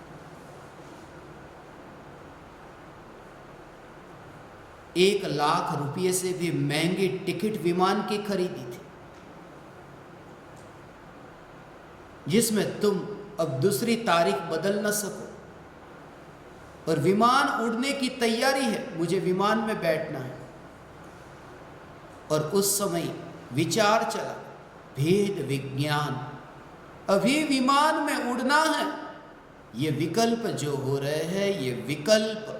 1 लाख रुपये से भी महंगी टिकट विमान की खरीदी थी, जिसमें तुम अब दूसरी तारीख बदल न सको, और विमान उड़ने की तैयारी है, मुझे विमान में बैठना है। और उस समय विचार चला, भेद विज्ञान, अभी विमान में उड़ना है। ये विकल्प जो हो रहे हैं, ये विकल्प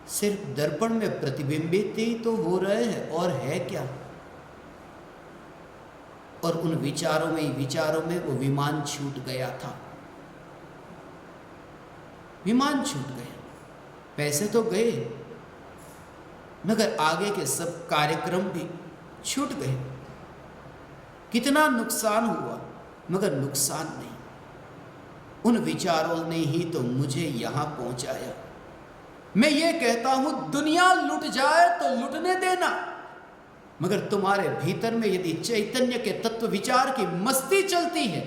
सिर्फ दर्पण में प्रतिबिंबित ही तो हो रहे हैं, और है क्या? और उन विचारों में वो विमान छूट गया था। विमान छूट गया, पैसे तो गए, मगर आगे के सब कार्यक्रम भी छूट गए। कितना नुकसान हुआ, मगर नुकसान नहीं, उन विचारों ने ही तो मुझे यहां पहुंचाया। मैं ये कहता हूं, दुनिया लुट जाए तो लुटने देना, मगर तुम्हारे भीतर में यदि चैतन्य के तत्व विचार की मस्ती चलती है,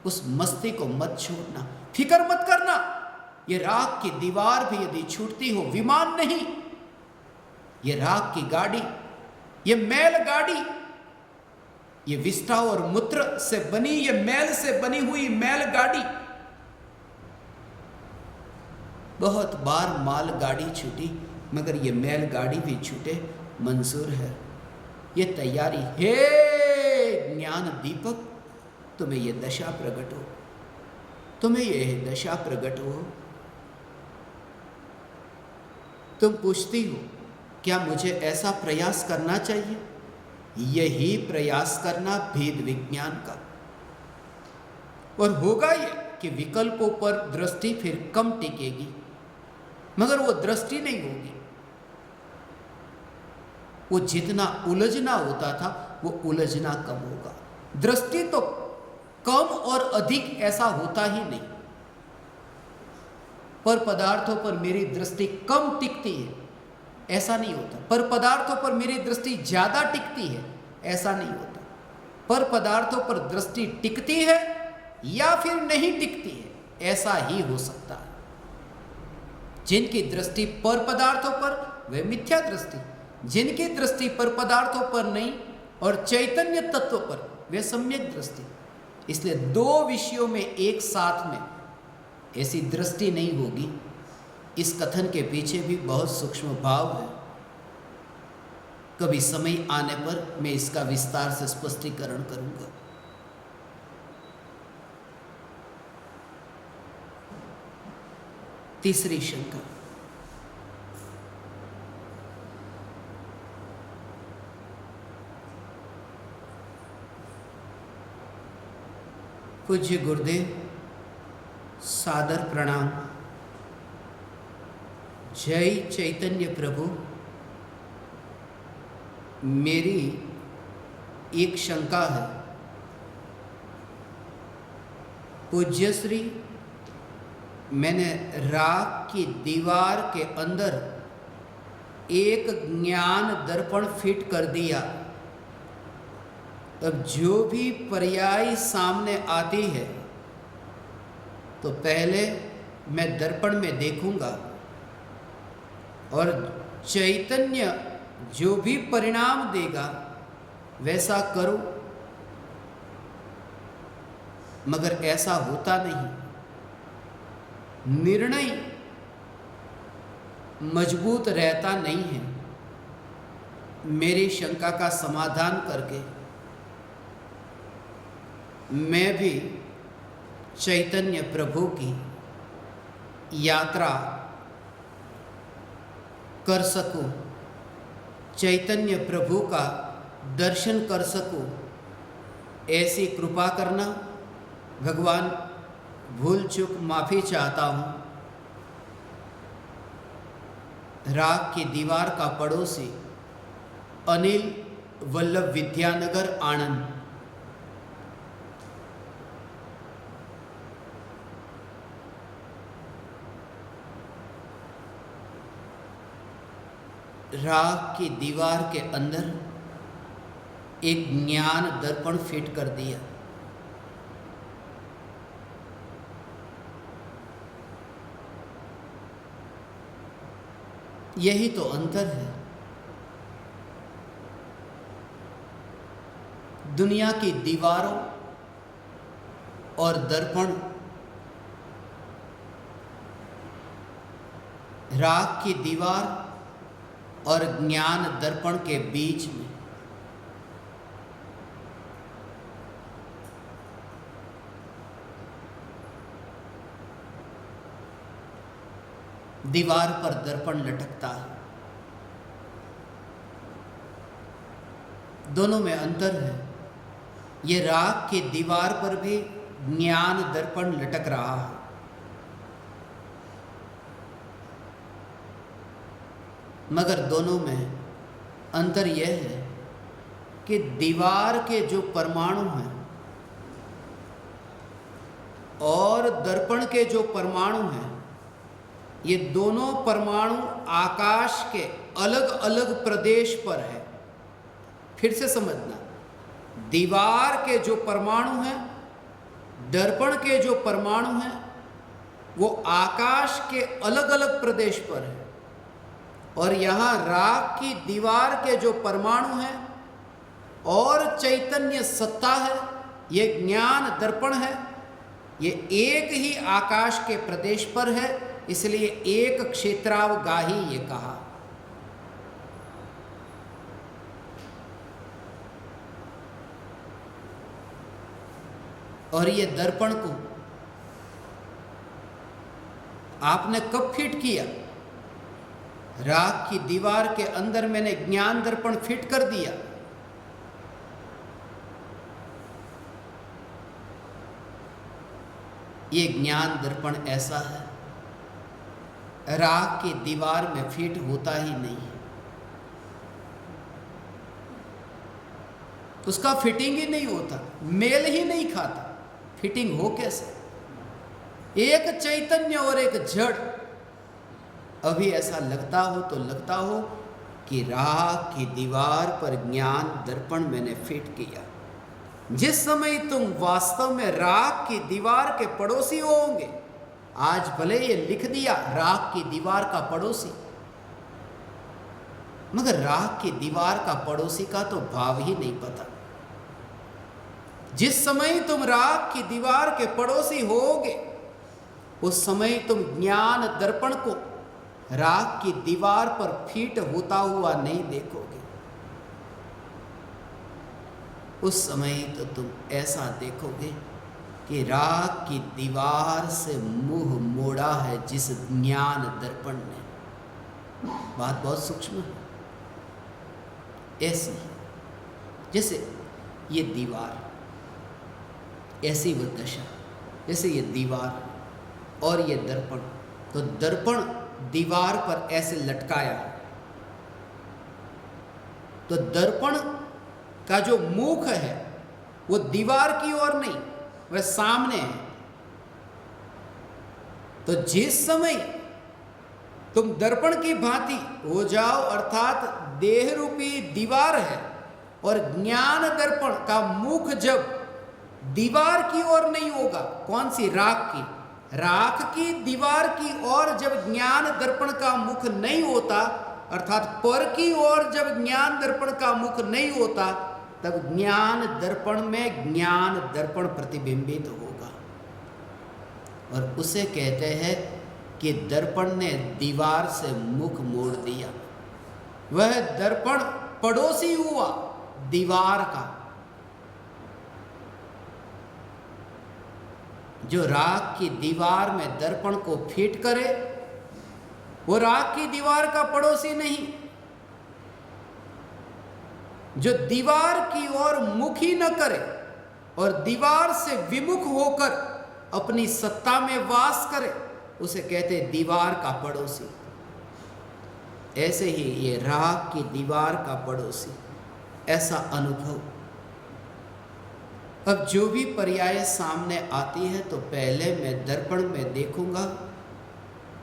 उस मस्ती को मत छोड़ना, फिक्र मत करना। ये राख की दीवार भी यदि छूटती हो, विमान नहीं, ये राख की गाड़ी, ये मैल गाड़ी, ये विष्ठा और मूत्र से बनी, ये मैल से बनी हुई मैल गाड़ी, बहुत बार माल गाड़ी छूटी, मगर ये मैल गाड़ी भी छूटे मंजूर है। ये तैयारी है। ज्ञान दीपक, तुम्हें ये दशा प्रकट हो, तुम्हें ये दशा प्रकट हो। तुम पूछती हो, क्या मुझे ऐसा प्रयास करना चाहिए? यही प्रयास करना भेद विज्ञान का, और होगा ये कि विकल्पों पर दृष्टि फिर कम टिकेगी, मगर वो दृष्टि नहीं होगी। वो जितना उलझना होता था, वो उलझना कम होगा। दृष्टि तो कम और अधिक ऐसा होता ही नहीं। पर पदार्थों पर मेरी दृष्टि कम टिकती है, ऐसा नहीं होता। पर पदार्थों पर मेरी दृष्टि ज्यादा टिकती है, ऐसा नहीं होता। पर पदार्थों पर दृष्टि टिकती है या फिर नहीं टिकती है, ऐसा ही हो सकता है। जिनकी दृष्टि पर पदार्थों पर, वे मिथ्या दृष्टि, जिनकी दृष्टि पर पदार्थों पर नहीं और चैतन्य तत्व पर, वे सम्यक दृष्टि। इसलिए दो विषयों में एक साथ में ऐसी दृष्टि नहीं होगी। इस कथन के पीछे भी बहुत सूक्ष्म भाव है। कभी समय आने पर मैं इसका विस्तार से स्पष्टीकरण करूंगा। तीसरी शंका, पूज्य गुरुदेव, सादर प्रणाम। जय चैतन्य प्रभु। मेरी एक शंका है। पूज्य श्री, मैंने राख की दीवार के अंदर एक ज्ञान दर्पण फिट कर दिया, अब जो भी पर्याय सामने आती है तो पहले मैं दर्पण में देखूंगा और चैतन्य जो भी परिणाम देगा वैसा करूं, मगर ऐसा होता नहीं। निर्णय मजबूत रहता नहीं है। मेरी शंका का समाधान करके मैं भी चैतन्य प्रभु की यात्रा कर सकूं, चैतन्य प्रभु का दर्शन कर सकूं, ऐसी कृपा करना। भगवान, भूल चूक माफ़ी चाहता हूँ। राग की दीवार का पड़ोसी अनिल वल्लभ विद्यानगर आनंद। राग की दीवार के अंदर एक ज्ञान दर्पण फिट कर दिया। यही तो अंतर है। दुनिया की दीवारों और दर्पण, राग की दीवार और ज्ञान दर्पण के बीच में दीवार पर दर्पण लटकता है। दोनों में अंतर है। ये राग की दीवार पर भी ज्ञान दर्पण लटक रहा है, मगर दोनों में अंतर यह है कि दीवार के जो परमाणु हैं और दर्पण के जो परमाणु हैं, ये दोनों परमाणु आकाश के अलग अलग प्रदेश पर है। फिर से समझना, दीवार के जो परमाणु हैं, दर्पण के जो परमाणु हैं, वो आकाश के अलग अलग प्रदेश पर है। और यहाँ राग की दीवार के जो परमाणु हैं और चैतन्य सत्ता है, ये ज्ञान दर्पण है, ये एक ही आकाश के प्रदेश पर है। इसलिए एक क्षेत्रावगाही ये कहा। और ये दर्पण को आपने कब फिट किया? राग की दीवार के अंदर मैंने ज्ञान दर्पण फिट कर दिया। ये ज्ञान दर्पण ऐसा है, राग की दीवार में फिट होता ही नहीं है। उसका फिटिंग ही नहीं होता, मेल ही नहीं खाता। फिटिंग हो कैसे? एक चैतन्य और एक जड़। अभी ऐसा लगता हो तो लगता हो कि राग की दीवार पर ज्ञान दर्पण मैंने फिट किया। जिस समय तुम वास्तव में राग की दीवार के पड़ोसी होंगे, आज भले ये लिख दिया राग की दीवार का पड़ोसी, मगर राग की दीवार का पड़ोसी का तो भाव ही नहीं पता। जिस समय तुम राग की दीवार के पड़ोसी होगे, उस समय तुम ज्ञान दर्पण को राग की दीवार पर फिट होता हुआ नहीं देखोगे। उस समय तो तुम ऐसा देखोगे कि राग की दीवार से मुंह मोड़ा है जिस ज्ञान दर्पण ने। बात बहुत सूक्ष्म है। ऐसी जैसे ये दीवार, ऐसी वो दशा, जैसे ये दीवार और ये दर्पण। तो दर्पण दीवार पर ऐसे लटकाया, तो दर्पण का जो मुख है वो दीवार की ओर नहीं, वह सामने है। तो जिस समय तुम दर्पण की भांति हो जाओ, अर्थात देह रूपी दीवार है और ज्ञान दर्पण का मुख जब दीवार की ओर नहीं होगा, कौन सी, राख की दीवार की ओर जब ज्ञान दर्पण का मुख नहीं होता, अर्थात पर की ओर जब ज्ञान दर्पण का मुख नहीं होता, तब ज्ञान दर्पण में ज्ञान दर्पण प्रतिबिंबित होगा। और उसे कहते हैं कि दर्पण ने दीवार से मुख मोड़ दिया। वह दर्पण पड़ोसी हुआ दीवार का। जो राख की दीवार में दर्पण को फिट करे, वो राख की दीवार का पड़ोसी नहीं। जो दीवार की ओर मुख ही न करे और दीवार से विमुख होकर अपनी सत्ता में वास करे, उसे कहते दीवार का पड़ोसी। ऐसे ही ये राख की दीवार का पड़ोसी, ऐसा अनुभव। अब जो भी पर्याय सामने आती है तो पहले मैं दर्पण में देखूंगा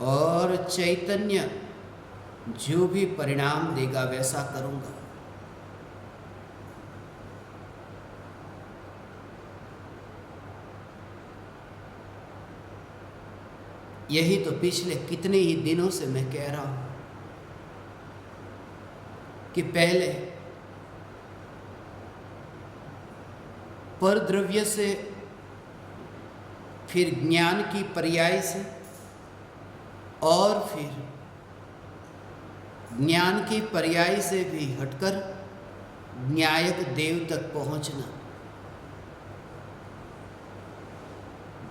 और चैतन्य जो भी परिणाम देगा वैसा करूंगा। यही तो पिछले कितने ही दिनों से मैं कह रहा हूं कि पहले परद्रव्य से, फिर ज्ञान की पर्याय से, और फिर ज्ञान की पर्याय से भी हटकर न्यायक देव तक पहुंचना,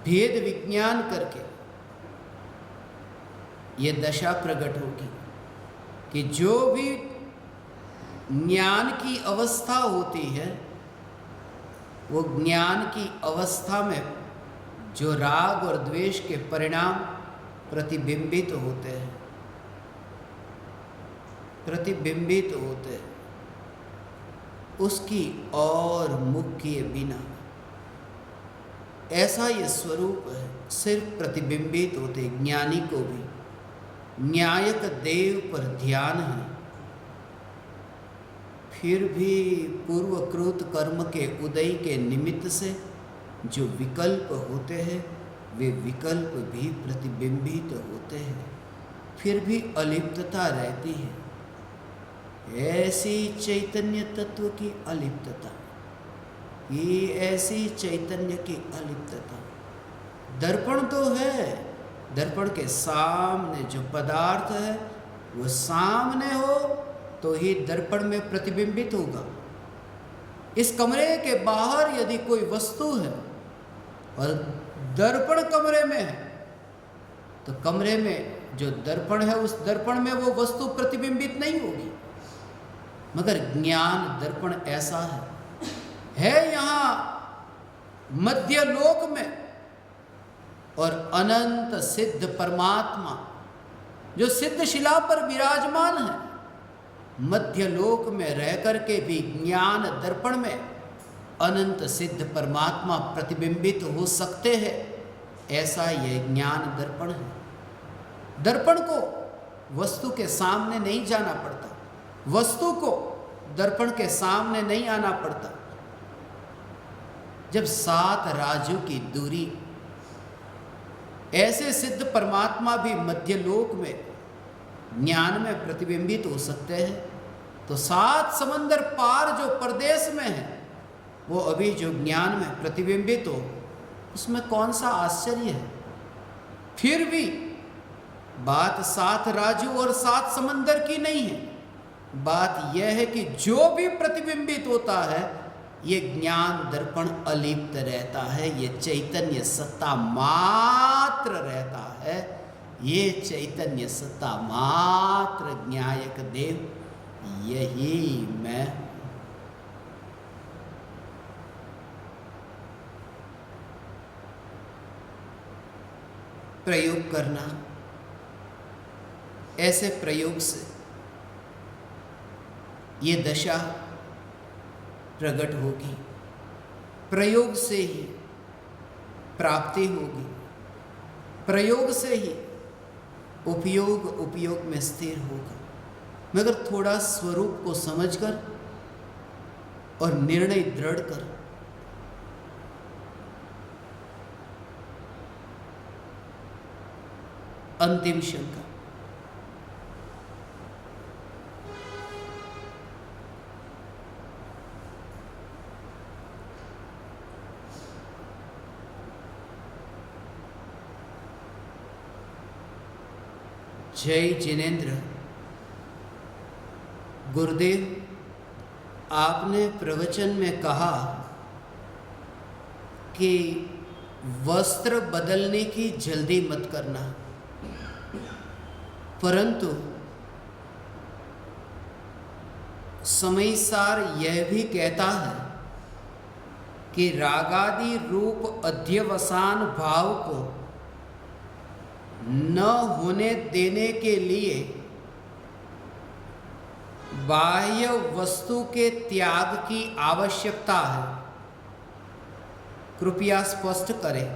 भेद विज्ञान करके ये दशा प्रकट होगी कि जो भी ज्ञान की अवस्था होती है, वो ज्ञान की अवस्था में जो राग और द्वेष के परिणाम प्रतिबिंबित होते हैं, उसकी और मुख किए बिना ऐसा ये स्वरूप है, सिर्फ प्रतिबिंबित होते। ज्ञानी को भी न्यायक देव पर ध्यान है, फिर भी पूर्वकृत कर्म के उदय के निमित्त से जो विकल्प होते हैं वे विकल्प भी प्रतिबिंबित होते हैं, फिर भी अलिप्तता रहती है। ऐसी चैतन्य तत्व की अलिप्तता, ये ऐसी चैतन्य की अलिप्तता। दर्पण तो है, दर्पण के सामने जो पदार्थ है वो सामने हो तो ही दर्पण में प्रतिबिंबित होगा। इस कमरे के बाहर यदि कोई वस्तु है और दर्पण कमरे में है, तो कमरे में जो दर्पण है उस दर्पण में वो वस्तु प्रतिबिंबित नहीं होगी। मगर ज्ञान दर्पण ऐसा है यहाँ मध्य लोक में, और अनंत सिद्ध परमात्मा जो सिद्ध शिला पर विराजमान है, मध्य लोक में रह करके भी ज्ञान दर्पण में अनंत सिद्ध परमात्मा प्रतिबिंबित हो सकते हैं। ऐसा यह ज्ञान दर्पण है। दर्पण को वस्तु के सामने नहीं जाना पड़ता, वस्तु को दर्पण के सामने नहीं आना पड़ता। जब 7 राजू की दूरी, ऐसे सिद्ध परमात्मा भी मध्य लोक में ज्ञान में प्रतिबिंबित हो सकते हैं, तो 7 समंदर पार जो प्रदेश में है वो अभी जो ज्ञान में प्रतिबिंबित हो, उसमें कौन सा आश्चर्य है। फिर भी बात 7 राजू और 7 समंदर की नहीं है, बात यह है कि जो भी प्रतिबिंबित होता है ये ज्ञान दर्पण अलिप्त रहता है, ये चैतन्य सत्ता मात्र रहता है, ये चैतन्य सत्ता मात्र ज्ञायक देव, यही मैं हूं। प्रयोग करना, ऐसे प्रयोग से ये दशा प्रकट होगी, प्रयोग से ही प्राप्ति होगी, प्रयोग से ही उपयोग में स्थिर होगा। मगर थोड़ा स्वरूप को समझकर और निर्णय दृढ़ कर अंतिम शंका। जय जिनेन्द्र। गुरुदेव, आपने प्रवचन में कहा कि वस्त्र बदलने की जल्दी मत करना, परंतु समयसार यह भी कहता है कि रागादि रूप अध्यवसान भाव को न होने देने के लिए बाह्य वस्तु के त्याग की आवश्यकता है। कृपया स्पष्ट करें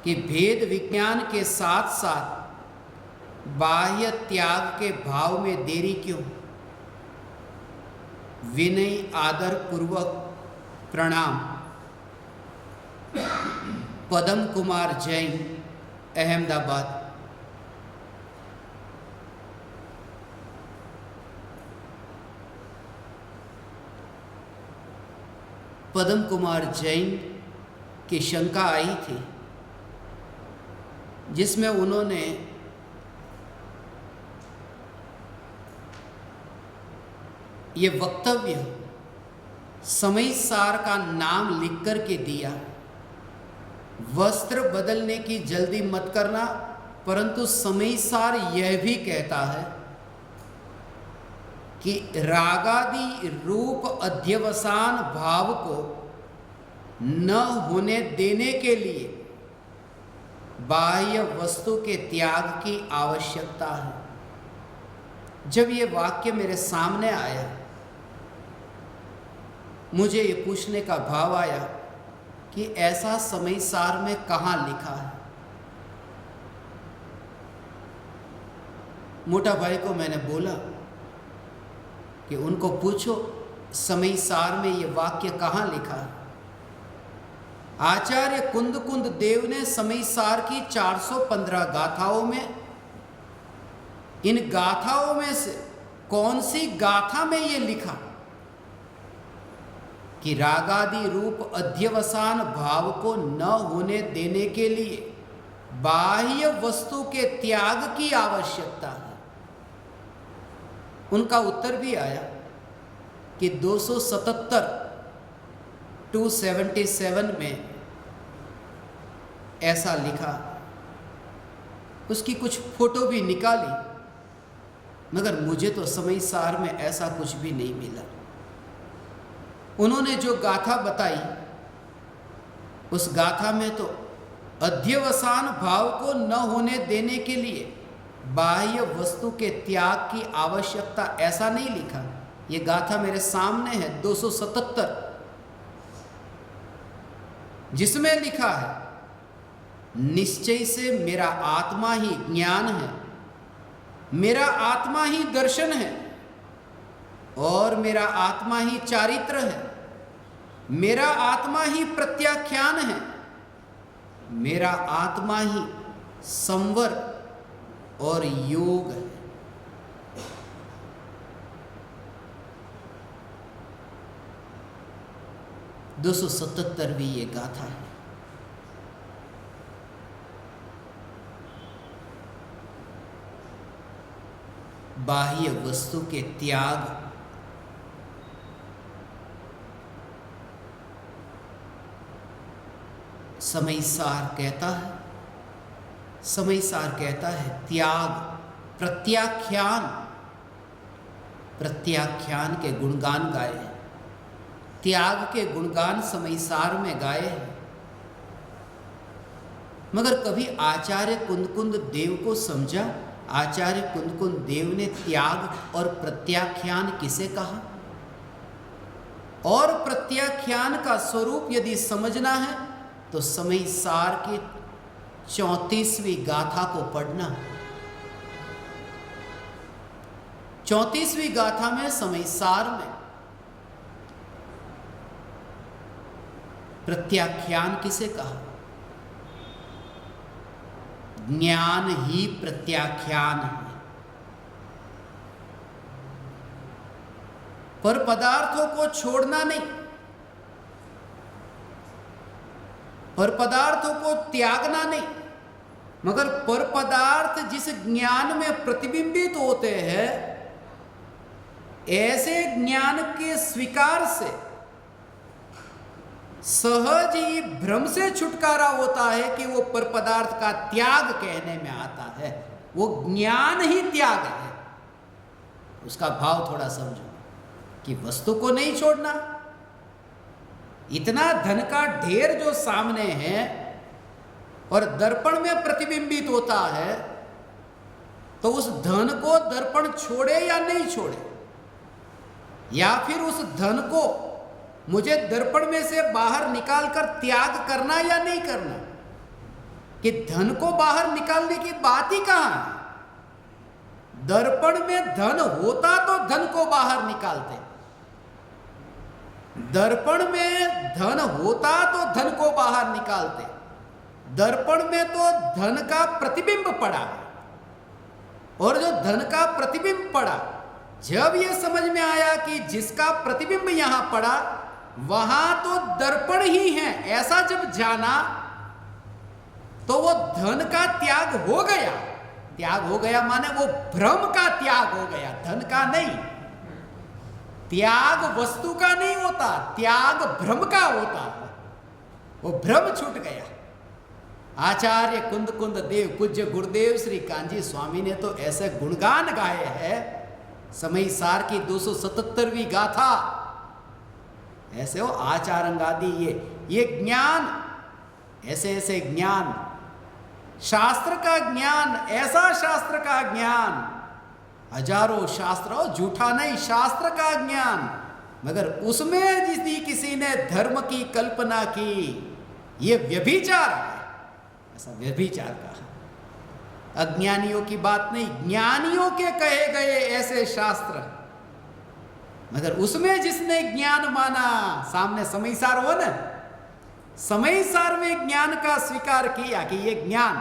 कि भेद विज्ञान के साथ साथ बाह्य त्याग के भाव में देरी क्यों? विनय आदर पूर्वक प्रणाम। पदम कुमार जैन, अहमदाबाद। पदम कुमार जैन की शंका आई थी, जिसमें उन्होंने ये वक्तव्य समयसार का नाम लिख कर के दिया। वस्त्र बदलने की जल्दी मत करना, परंतु समयसार यह भी कहता है कि रागादि रूप अध्यवसान भाव को न होने देने के लिए बाह्य वस्तु के त्याग की आवश्यकता है। जब ये वाक्य मेरे सामने आया, मुझे ये पूछने का भाव आया कि ऐसा समयसार में कहाँ लिखा है। मोटा भाई को मैंने बोला कि उनको पूछो समयसार में ये वाक्य कहाँ लिखा है। आचार्य कुंद कुंद देव ने समयसार की 415 गाथाओं में, इन गाथाओं में से कौन सी गाथा में ये लिखा कि रागादि रूप अध्यवसान भाव को न होने देने के लिए बाह्य वस्तु के त्याग की आवश्यकता है। उनका उत्तर भी आया कि 277 में ऐसा लिखा। उसकी कुछ फोटो भी निकाली, मगर मुझे तो समयसार में ऐसा कुछ भी नहीं मिला। उन्होंने जो गाथा बताई, उस गाथा में तो अध्यवसान भाव को न होने देने के लिए बाह्य वस्तु के त्याग की आवश्यकता ऐसा नहीं लिखा। ये गाथा मेरे सामने है 277, जिसमें लिखा है निश्चय से मेरा आत्मा ही ज्ञान है, मेरा आत्मा ही दर्शन है, और मेरा आत्मा ही चारित्र है, मेरा आत्मा ही प्रत्याख्यान है, मेरा आत्मा ही संवर और योग है। दो 277वीं ये गाथा है। बाह्य वस्तु के त्याग समयसार कहता है, समयसार कहता है त्याग प्रत्याख्यान, प्रत्याख्यान के गुणगान गाए हैं, त्याग के गुणगान समयसार में गाए हैं। मगर कभी आचार्य कुंद कुंद देव को समझा? आचार्य कुंद कुंद देव ने त्याग और प्रत्याख्यान किसे कहा? और प्रत्याख्यान का स्वरूप यदि समझना है तो समयसार की 34वीं गाथा को पढ़ना। 34वीं गाथा में समयसार में प्रत्याख्यान किसे कहा? ज्ञान ही प्रत्याख्यान है। पर पदार्थों को छोड़ना नहीं, पर पदार्थों को त्यागना नहीं, मगर पर पदार्थ जिस ज्ञान में प्रतिबिंबित होते हैं, ऐसे ज्ञान के स्वीकार से सहज ही भ्रम से छुटकारा होता है कि वो पर पदार्थ का त्याग कहने में आता है। वो ज्ञान ही त्याग है। उसका भाव थोड़ा समझो कि वस्तु को नहीं छोड़ना। इतना धन का ढेर जो सामने है और दर्पण में प्रतिबिंबित होता है, तो उस धन को दर्पण छोड़े या नहीं छोड़े, या फिर उस धन को मुझे दर्पण में से बाहर निकालकर त्याग करना या नहीं करना, कि धन को बाहर निकालने की बात ही कहां है। दर्पण में धन होता तो धन को बाहर निकालते, दर्पण में धन होता तो धन को बाहर निकालते। दर्पण में तो धन का प्रतिबिंब पड़ा, और जो धन का प्रतिबिंब पड़ा, जब यह समझ में आया कि जिसका प्रतिबिंब यहां पड़ा वहां तो दर्पण ही है, ऐसा जब जाना तो वो धन का त्याग हो गया। त्याग हो गया माने वो भ्रम का त्याग हो गया, धन का नहीं। त्याग वस्तु का नहीं होता, त्याग भ्रम का होता है। वो भ्रम छूट गया। आचार्य कुंद कुंद देव पूज्य गुरुदेव श्री कांजी स्वामी ने तो ऐसे गुणगान गाए हैं, समय सार की 277वीं गाथा। ऐसे हो आचारंगादि ये ज्ञान, ऐसे ऐसे ज्ञान, शास्त्र का ज्ञान, ऐसा शास्त्र का ज्ञान, हजारों शास्त्र हो, झूठा नहीं, शास्त्र का ज्ञान, मगर उसमें यदि किसी ने धर्म की कल्पना की, ये व्यभिचार है। ऐसा व्यभिचार कहा। अज्ञानियों की बात नहीं, ज्ञानियों के कहे गए ऐसे शास्त्र, मगर उसमें जिसने ज्ञान माना, सामने समयसार हो ना, समयसार में ज्ञान का स्वीकार किया कि ये ज्ञान,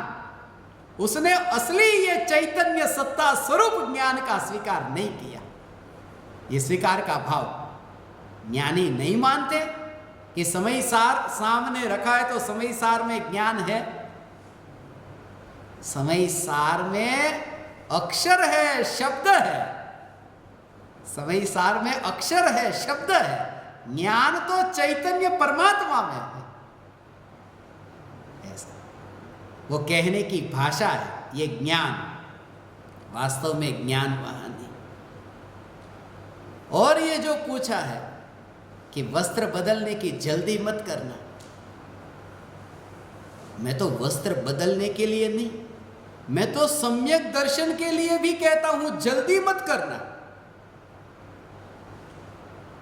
उसने असली ये चैतन्य सत्ता स्वरूप ज्ञान का स्वीकार नहीं किया। ये स्वीकार का भाव ज्ञानी नहीं मानते कि समयसार सामने रखा है तो समयसार में ज्ञान है। समयसार में अक्षर है, शब्द है। समयसार में अक्षर है, शब्द है। ज्ञान तो चैतन्य परमात्मा में है। ऐसा वो कहने की भाषा है, ये ज्ञान, वास्तव में ज्ञान वहां नहीं। और ये जो पूछा है कि वस्त्र बदलने की जल्दी मत करना, मैं तो वस्त्र बदलने के लिए नहीं, मैं तो सम्यक दर्शन के लिए भी कहता हूं जल्दी मत करना।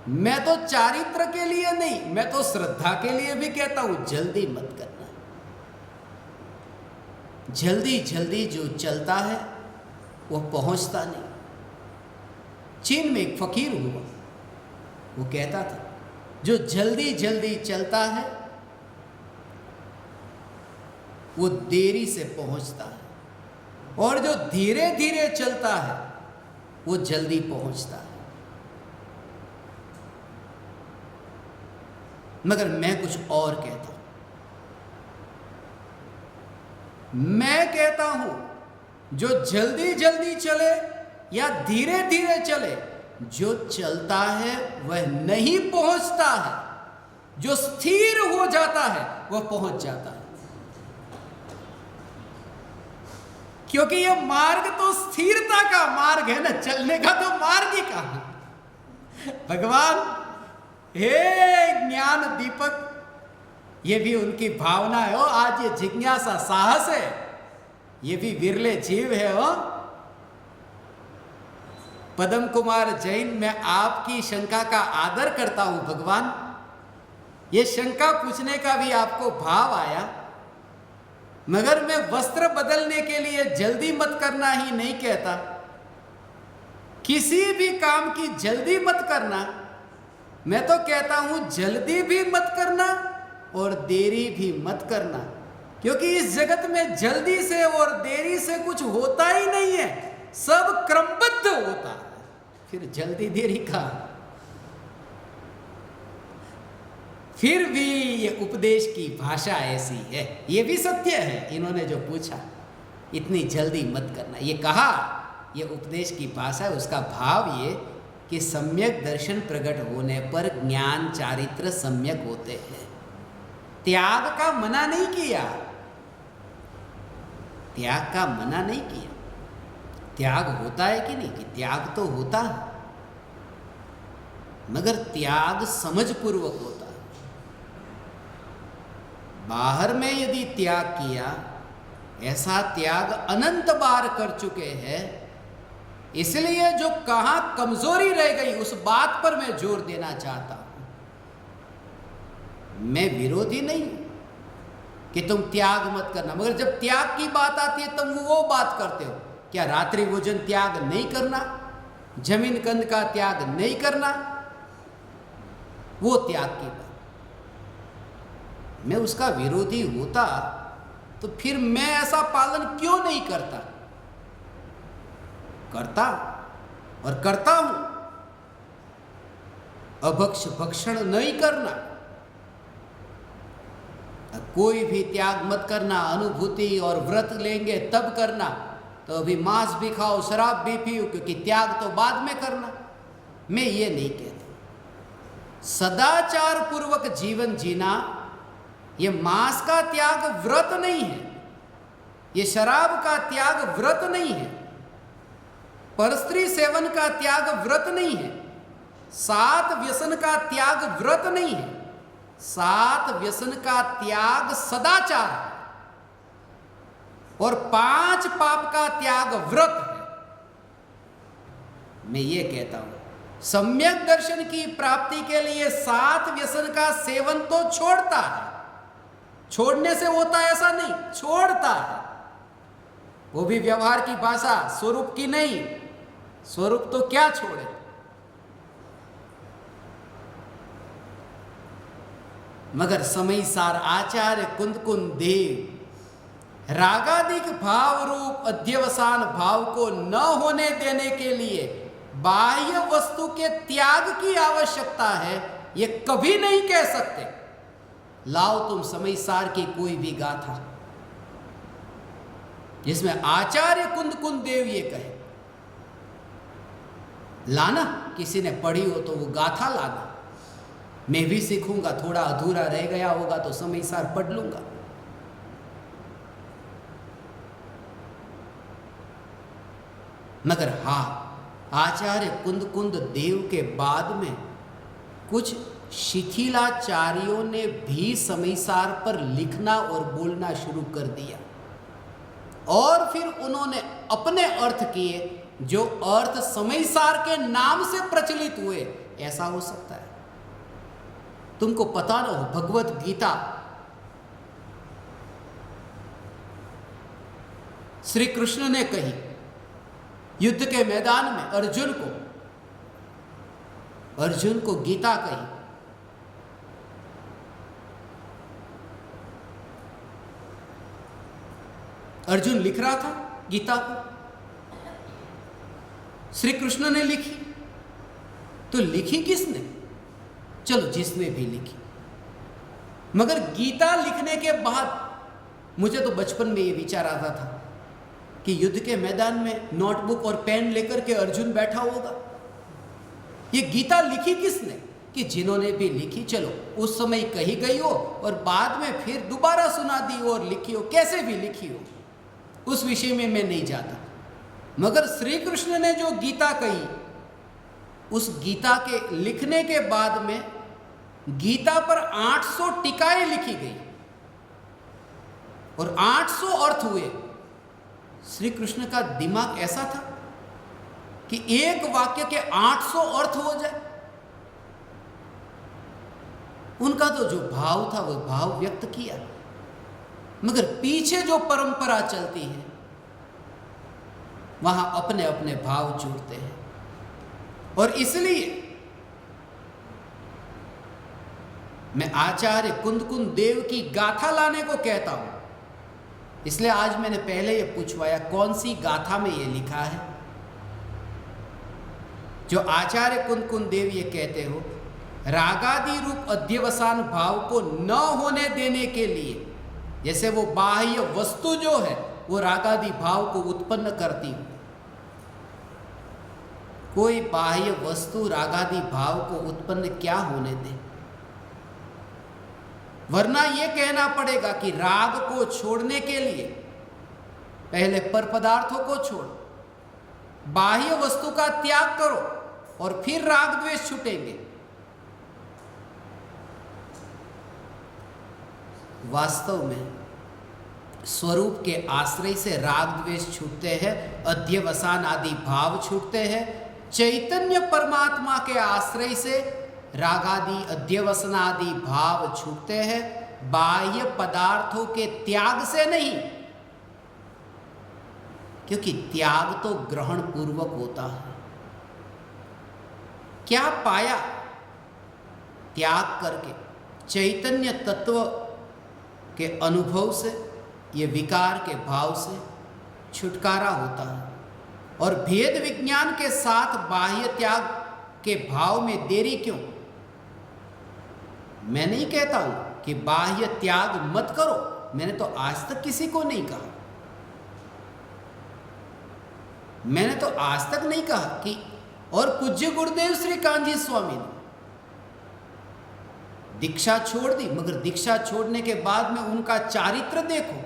मैं तो चारित्र के लिए नहीं, मैं तो श्रद्धा के लिए भी कहता हूं जल्दी मत करना। जल्दी जल्दी जो चलता है वो पहुंचता नहीं। चीन में एक फकीर हुआ, वो कहता था जो जल्दी जल्दी चलता है वो देरी से पहुंचता है, और जो धीरे धीरे चलता है वो जल्दी पहुंचता है। मगर मैं कुछ और कहता हूं। मैं कहता हूं जो जल्दी जल्दी चले या धीरे धीरे चले, जो चलता है वह नहीं पहुंचता है, जो स्थिर हो जाता है वह पहुंच जाता है। क्योंकि यह मार्ग तो स्थिरता का मार्ग है ना, चलने का तो मार्ग ही कहां। भगवान हे ज्ञान दीपक, ये भी उनकी भावना है। हो आज ये जिज्ञासा साहस है, ये भी विरले जीव है। हो पदम कुमार जैन, मैं आपकी शंका का आदर करता हूं भगवान। ये शंका पूछने का भी आपको भाव आया, मगर मैं वस्त्र बदलने के लिए जल्दी मत करना ही नहीं कहता। किसी भी काम की जल्दी मत करना, मैं तो कहता हूं जल्दी भी मत करना और देरी भी मत करना, क्योंकि इस जगत में जल्दी से और देरी से कुछ होता ही नहीं है, सब क्रमबद्ध होता है, फिर जल्दी देरी का। फिर भी ये उपदेश की भाषा ऐसी है, ये भी सत्य है। इन्होंने जो पूछा इतनी जल्दी मत करना, ये कहा, ये उपदेश की भाषा है। उसका भाव ये कि सम्यक दर्शन प्रकट होने पर ज्ञान चारित्र सम्यक होते हैं। त्याग का मना नहीं किया, त्याग का मना नहीं किया। त्याग होता है कि नहीं, कि त्याग तो होता है, मगर त्याग समझपूर्वक होता है। बाहर में यदि त्याग किया, ऐसा त्याग अनंत बार कर चुके हैं, इसलिए जो कहां कमजोरी रह गई उस बात पर मैं जोर देना चाहता हूं। मैं विरोधी नहीं कि तुम त्याग मत करना, मगर जब त्याग की बात आती है तुम वो बात करते हो। क्या रात्रि भोजन त्याग नहीं करना, जमीन कंद का त्याग नहीं करना, वो त्याग की बात। मैं उसका विरोधी होता तो फिर मैं ऐसा पालन क्यों नहीं करता? करता और करता हूं। अभक्ष भक्षण नहीं करना, कोई भी त्याग मत करना, अनुभूति और व्रत लेंगे तब करना, तो अभी मांस भी खाओ, शराब भी पियो, क्योंकि त्याग तो बाद में करना। मैं ये नहीं कहता। सदाचार पूर्वक जीवन जीना, ये मांस का त्याग व्रत नहीं है, ये शराब का त्याग व्रत नहीं है, परस्त्री सेवन का त्याग व्रत नहीं है, 7 व्यसन का त्याग व्रत नहीं है। 7 व्यसन का त्याग सदाचार है और 5 पाप का त्याग व्रत है। मैं ये कहता हूं, सम्यक दर्शन की प्राप्ति के लिए 7 व्यसन का सेवन तो छोड़ता है। छोड़ने से होता है ऐसा नहीं, छोड़ता है, वो भी व्यवहार की भाषा, स्वरूप की नहीं। स्वरूप तो क्या छोड़े। मगर समयसार आचार्य कुंद देव रागादिक भाव रूप अध्यवसान भाव को न होने देने के लिए बाह्य वस्तु के त्याग की आवश्यकता है, ये कभी नहीं कह सकते। लाओ तुम समयसार की कोई भी गाथा जिसमें आचार्य कुंद देव ये कहे, लाना, किसी ने पढ़ी हो तो वो गाथा लाना। मैं भी सीखूंगा, थोड़ा अधूरा रह गया होगा तो समयसार पढ़ लूंगा। मगर हाँ, आचार्य कुंद देव के बाद में कुछ शिथिलाचार्यों ने भी समयसार पर लिखना और बोलना शुरू कर दिया, और फिर उन्होंने अपने अर्थ किए जो अर्थ समयसार के नाम से प्रचलित हुए। ऐसा हो सकता है, तुमको पता ना हो, भगवत गीता श्री कृष्ण ने कही युद्ध के मैदान में अर्जुन को गीता कही। अर्जुन लिख रहा था गीता को, श्री कृष्ण ने लिखी, तो लिखी किसने? चलो जिसने भी लिखी, मगर गीता लिखने के बाद मुझे तो बचपन में ये विचार आता था कि युद्ध के मैदान में नोटबुक और पेन लेकर के अर्जुन बैठा होगा। ये गीता लिखी किसने? कि जिन्होंने भी लिखी, चलो उस समय कही गई हो और बाद में फिर दोबारा सुना दी हो और लिखी हो, कैसे भी लिखी हो, उस विषय में मैं नहीं जाता। मगर श्री कृष्ण ने जो गीता कही, उस गीता के लिखने के बाद में गीता पर 800 टीकाएं लिखी गई और 800 अर्थ हुए। श्री कृष्ण का दिमाग ऐसा था कि एक वाक्य के 800 अर्थ हो जाए। उनका तो जो भाव था वो भाव व्यक्त किया, मगर पीछे जो परंपरा चलती है वहां अपने अपने भाव जोड़ते हैं। और इसलिए मैं आचार्य कुंदकुंद देव की गाथा लाने को कहता हूं। इसलिए आज मैंने पहले ये पूछवाया कौन सी गाथा में ये लिखा है जो आचार्य कुंदकुंद देव ये कहते हो रागादि रूप अध्यवसान भाव को न होने देने के लिए, जैसे वो बाह्य वस्तु जो है वो रागादि भाव को उत्पन्न करती हो, कोई बाह्य वस्तु रागादि भाव को उत्पन्न क्या होने दे, वरना ये कहना पड़ेगा कि राग को छोड़ने के लिए पहले पर पदार्थों को छोड़ो, बाह्य वस्तु का त्याग करो और फिर राग द्वेष छूटेंगे। वास्तव में स्वरूप के आश्रय से राग द्वेष छूटते हैं, अध्यवसान आदि भाव छूटते हैं। चैतन्य परमात्मा के आश्रय से रागादि अध्यवसन आदि भाव छूटते हैं, बाह्य पदार्थों के त्याग से नहीं, क्योंकि त्याग तो ग्रहण पूर्वक होता है। क्या पाया? त्याग करके चैतन्य तत्व के अनुभव से, ये विकार के भाव से छुटकारा होता है। और भेद विज्ञान के साथ बाह्य त्याग के भाव में देरी क्यों? मैं नहीं कहता हूं कि बाह्य त्याग मत करो, मैंने तो आज तक किसी को नहीं कहा, मैंने तो आज तक नहीं कहा कि, और पूज्य गुरुदेव श्री कान्जी स्वामी ने दीक्षा छोड़ दी, मगर दीक्षा छोड़ने के बाद में उनका चारित्र देखो,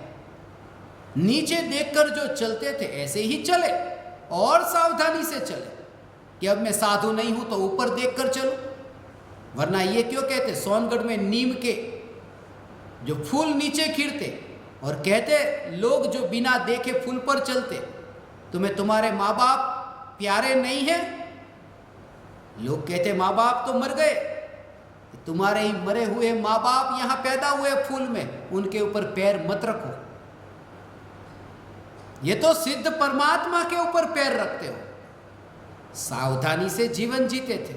नीचे देखकर जो चलते थे ऐसे ही चले और सावधानी से चले कि अब मैं साधु नहीं हूं तो ऊपर देखकर चलो। वरना ये क्यों कहते सोनगढ़ में नीम के जो फूल नीचे खिड़ते और कहते लोग जो बिना देखे फूल पर चलते, तुम्हें तुम्हारे माँ बाप प्यारे नहीं हैं? लोग कहते माँ बाप तो मर गए, तुम्हारे ही मरे हुए माँ बाप यहाँ पैदा हुए फूल में, उनके ऊपर पैर मत रखो। ये तो सिद्ध परमात्मा के ऊपर पैर रखते हो। सावधानी से जीवन जीते थे,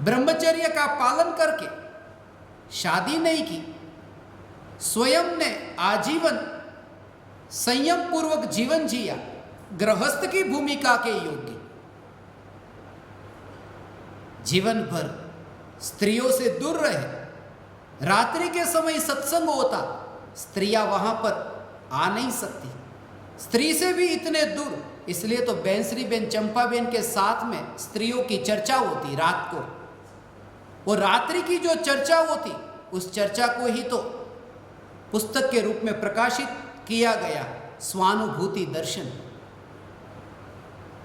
ब्रह्मचर्य का पालन करके, शादी नहीं की, स्वयं ने आजीवन संयम पूर्वक जीवन जिया, गृहस्थ की भूमिका के योग्य। जीवन भर स्त्रियों से दूर रहे, रात्रि के समय सत्संग होता, स्त्रियां वहां पर आ नहीं सकती, स्त्री से भी इतने दूर, इसलिए तो बैंसरी बेन चंपा बेन के साथ में स्त्रियों की चर्चा होती रात को, और रात्रि की जो चर्चा होती उस चर्चा को ही तो पुस्तक के रूप में प्रकाशित किया गया, स्वानुभूति दर्शन।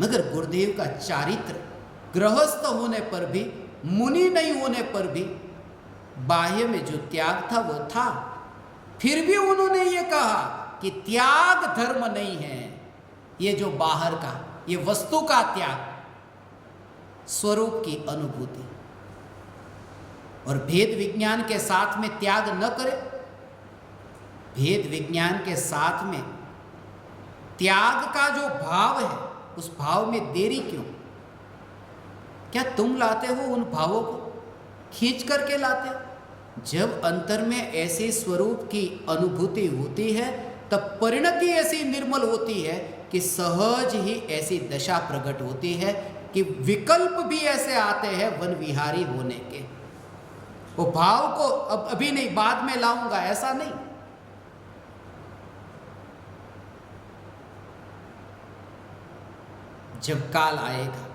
मगर गुरुदेव का चारित्र गृहस्थ होने पर भी, मुनि नहीं होने पर भी बाह्य में जो त्याग था वो था। फिर भी उन्होंने ये कहा कि त्याग धर्म नहीं है, ये जो बाहर का, ये वस्तु का त्याग, स्वरूप की अनुभूति। और भेद विज्ञान के साथ में त्याग न करे, भेद विज्ञान के साथ में त्याग का जो भाव है उस भाव में देरी क्यों? क्या तुम लाते हो उन भावों को, खींच करके लाते हो? जब अंतर में ऐसे स्वरूप की अनुभूति होती है तब परिणति ऐसी निर्मल होती है कि सहज ही ऐसी दशा प्रकट होती है कि विकल्प भी ऐसे आते हैं वन विहारी होने के। वो भाव को अब अभी नहीं बाद में लाऊंगा ऐसा नहीं, जब काल आएगा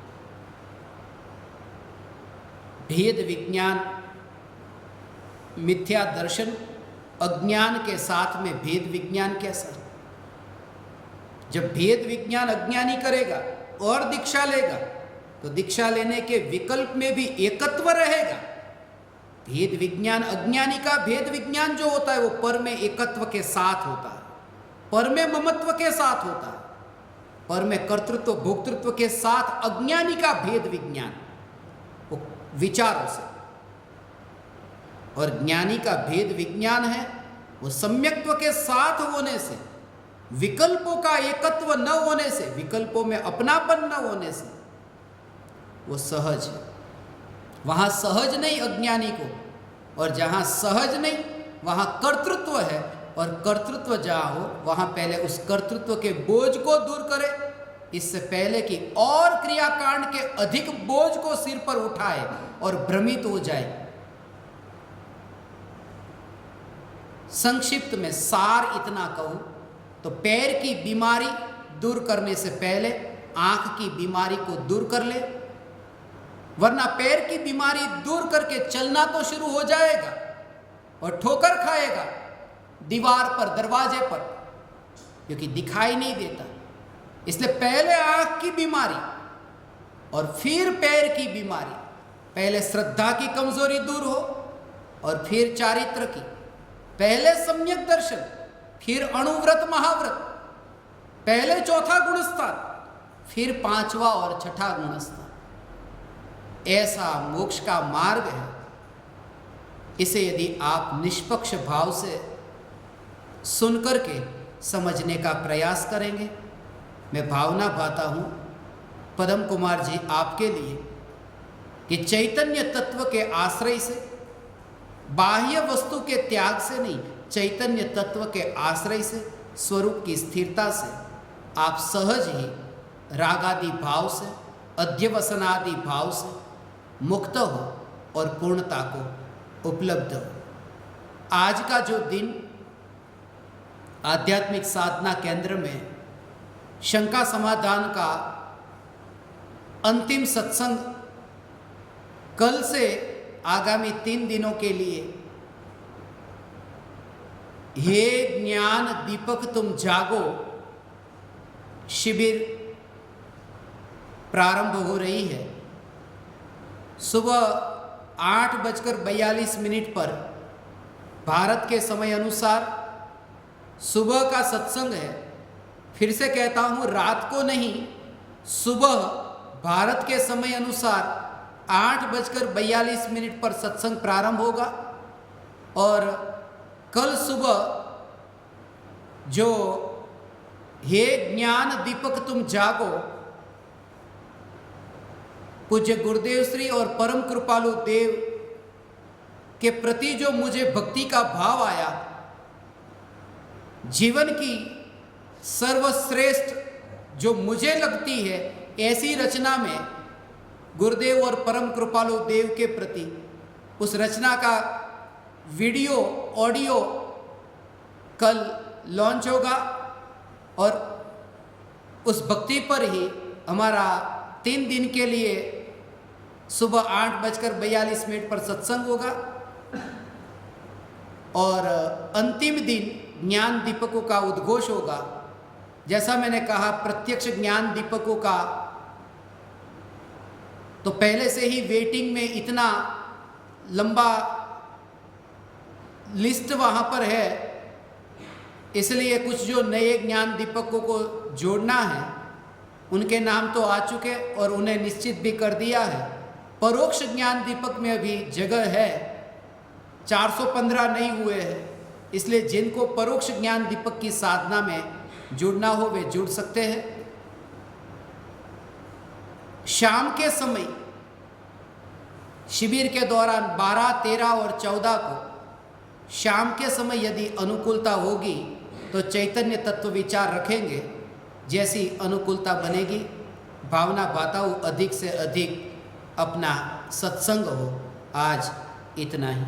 भेद विज्ञान मिथ्या दर्शन अज्ञान के साथ में भेद विज्ञान कैसा? जब भेद विज्ञान अज्ञानी करेगा और दीक्षा लेगा तो दीक्षा लेने के विकल्प में भी एकत्व रहेगा। भेद विज्ञान अज्ञानी का भेद विज्ञान जो होता है वो पर में एकत्व के साथ होता है, पर में ममत्व के साथ होता है, पर में कर्तृत्व भोक्तृत्व के साथ अज्ञानी का भेद विज्ञान वो विचारों से, और ज्ञानी का भेद विज्ञान है वो सम्यक्त्व के साथ होने से, विकल्पों का एकत्व न होने से, विकल्पों में अपनापन न होने से वो सहज है। वहां सहज नहीं अज्ञानी को, और जहाँ सहज नहीं वहाँ कर्तृत्व है, और कर्तृत्व जहाँ हो वहाँ पहले उस कर्तृत्व के बोझ को दूर करे, इससे पहले कि और क्रियाकांड के अधिक बोझ को सिर पर उठाए और भ्रमित हो जाए। संक्षिप्त में सार इतना कहूं तो पैर की बीमारी दूर करने से पहले आंख की बीमारी को दूर कर ले, वरना पैर की बीमारी दूर करके चलना तो शुरू हो जाएगा और ठोकर खाएगा दीवार पर, दरवाजे पर, क्योंकि दिखाई नहीं देता। इसलिए पहले आंख की बीमारी और फिर पैर की बीमारी, पहले श्रद्धा की कमजोरी दूर हो और फिर चारित्र की, पहले सम्यक दर्शन फिर अणुव्रत महाव्रत, पहले चौथा गुणस्थान फिर पांचवा और छठा गुणस्थान। ऐसा मोक्ष का मार्ग है। इसे यदि आप निष्पक्ष भाव से सुनकर के समझने का प्रयास करेंगे, मैं भावना पाता हूँ पदम कुमार जी आपके लिए कि चैतन्य तत्व के आश्रय से, बाह्य वस्तु के त्याग से नहीं, चैतन्य तत्व के आश्रय से, स्वरूप की स्थिरता से आप सहज ही रागादि भाव से, अध्यवसनादि भाव से मुक्त हो और पूर्णता को उपलब्ध हो। आज का जो दिन आध्यात्मिक साधना केंद्र में शंका समाधान का अंतिम सत्संग, कल से आगामी 3 दिनों के लिए हे ज्ञान दीपक तुम जागो शिविर प्रारंभ हो रही है। सुबह 8:42 पर भारत के समय अनुसार सुबह का सत्संग है। फिर से कहता हूँ, रात को नहीं, सुबह भारत के समय अनुसार 8:42 पर सत्संग प्रारंभ होगा। और कल सुबह जो हे ज्ञान दीपक तुम जागो, पूज्य गुरुदेव श्री और परम कृपालु देव के प्रति जो मुझे भक्ति का भाव आया, जीवन की सर्वश्रेष्ठ जो मुझे लगती है ऐसी रचना में गुरुदेव और परम कृपालु देव के प्रति, उस रचना का वीडियो ऑडियो कल लॉन्च होगा और उस भक्ति पर ही हमारा 3 दिन के लिए सुबह 8:42 पर सत्संग होगा। और अंतिम दिन ज्ञान दीपकों का उद्घोष होगा। जैसा मैंने कहा, प्रत्यक्ष ज्ञान दीपकों का तो पहले से ही वेटिंग में इतना लंबा लिस्ट वहाँ पर है, इसलिए कुछ जो नए ज्ञान दीपकों को जोड़ना है उनके नाम तो आ चुके और उन्हें निश्चित भी कर दिया है। परोक्ष ज्ञान दीपक में अभी जगह है, 415 नहीं हुए हैं, इसलिए जिनको परोक्ष ज्ञान दीपक की साधना में जुड़ना हो वे जुड़ सकते हैं। शाम के समय शिविर के दौरान 12, 13 और 14 को शाम के समय यदि अनुकूलता होगी तो चैतन्य तत्व विचार रखेंगे। जैसी अनुकूलता बनेगी, भावना बताऊँ अधिक से अधिक अपना सत्संग हो। आज इतना ही।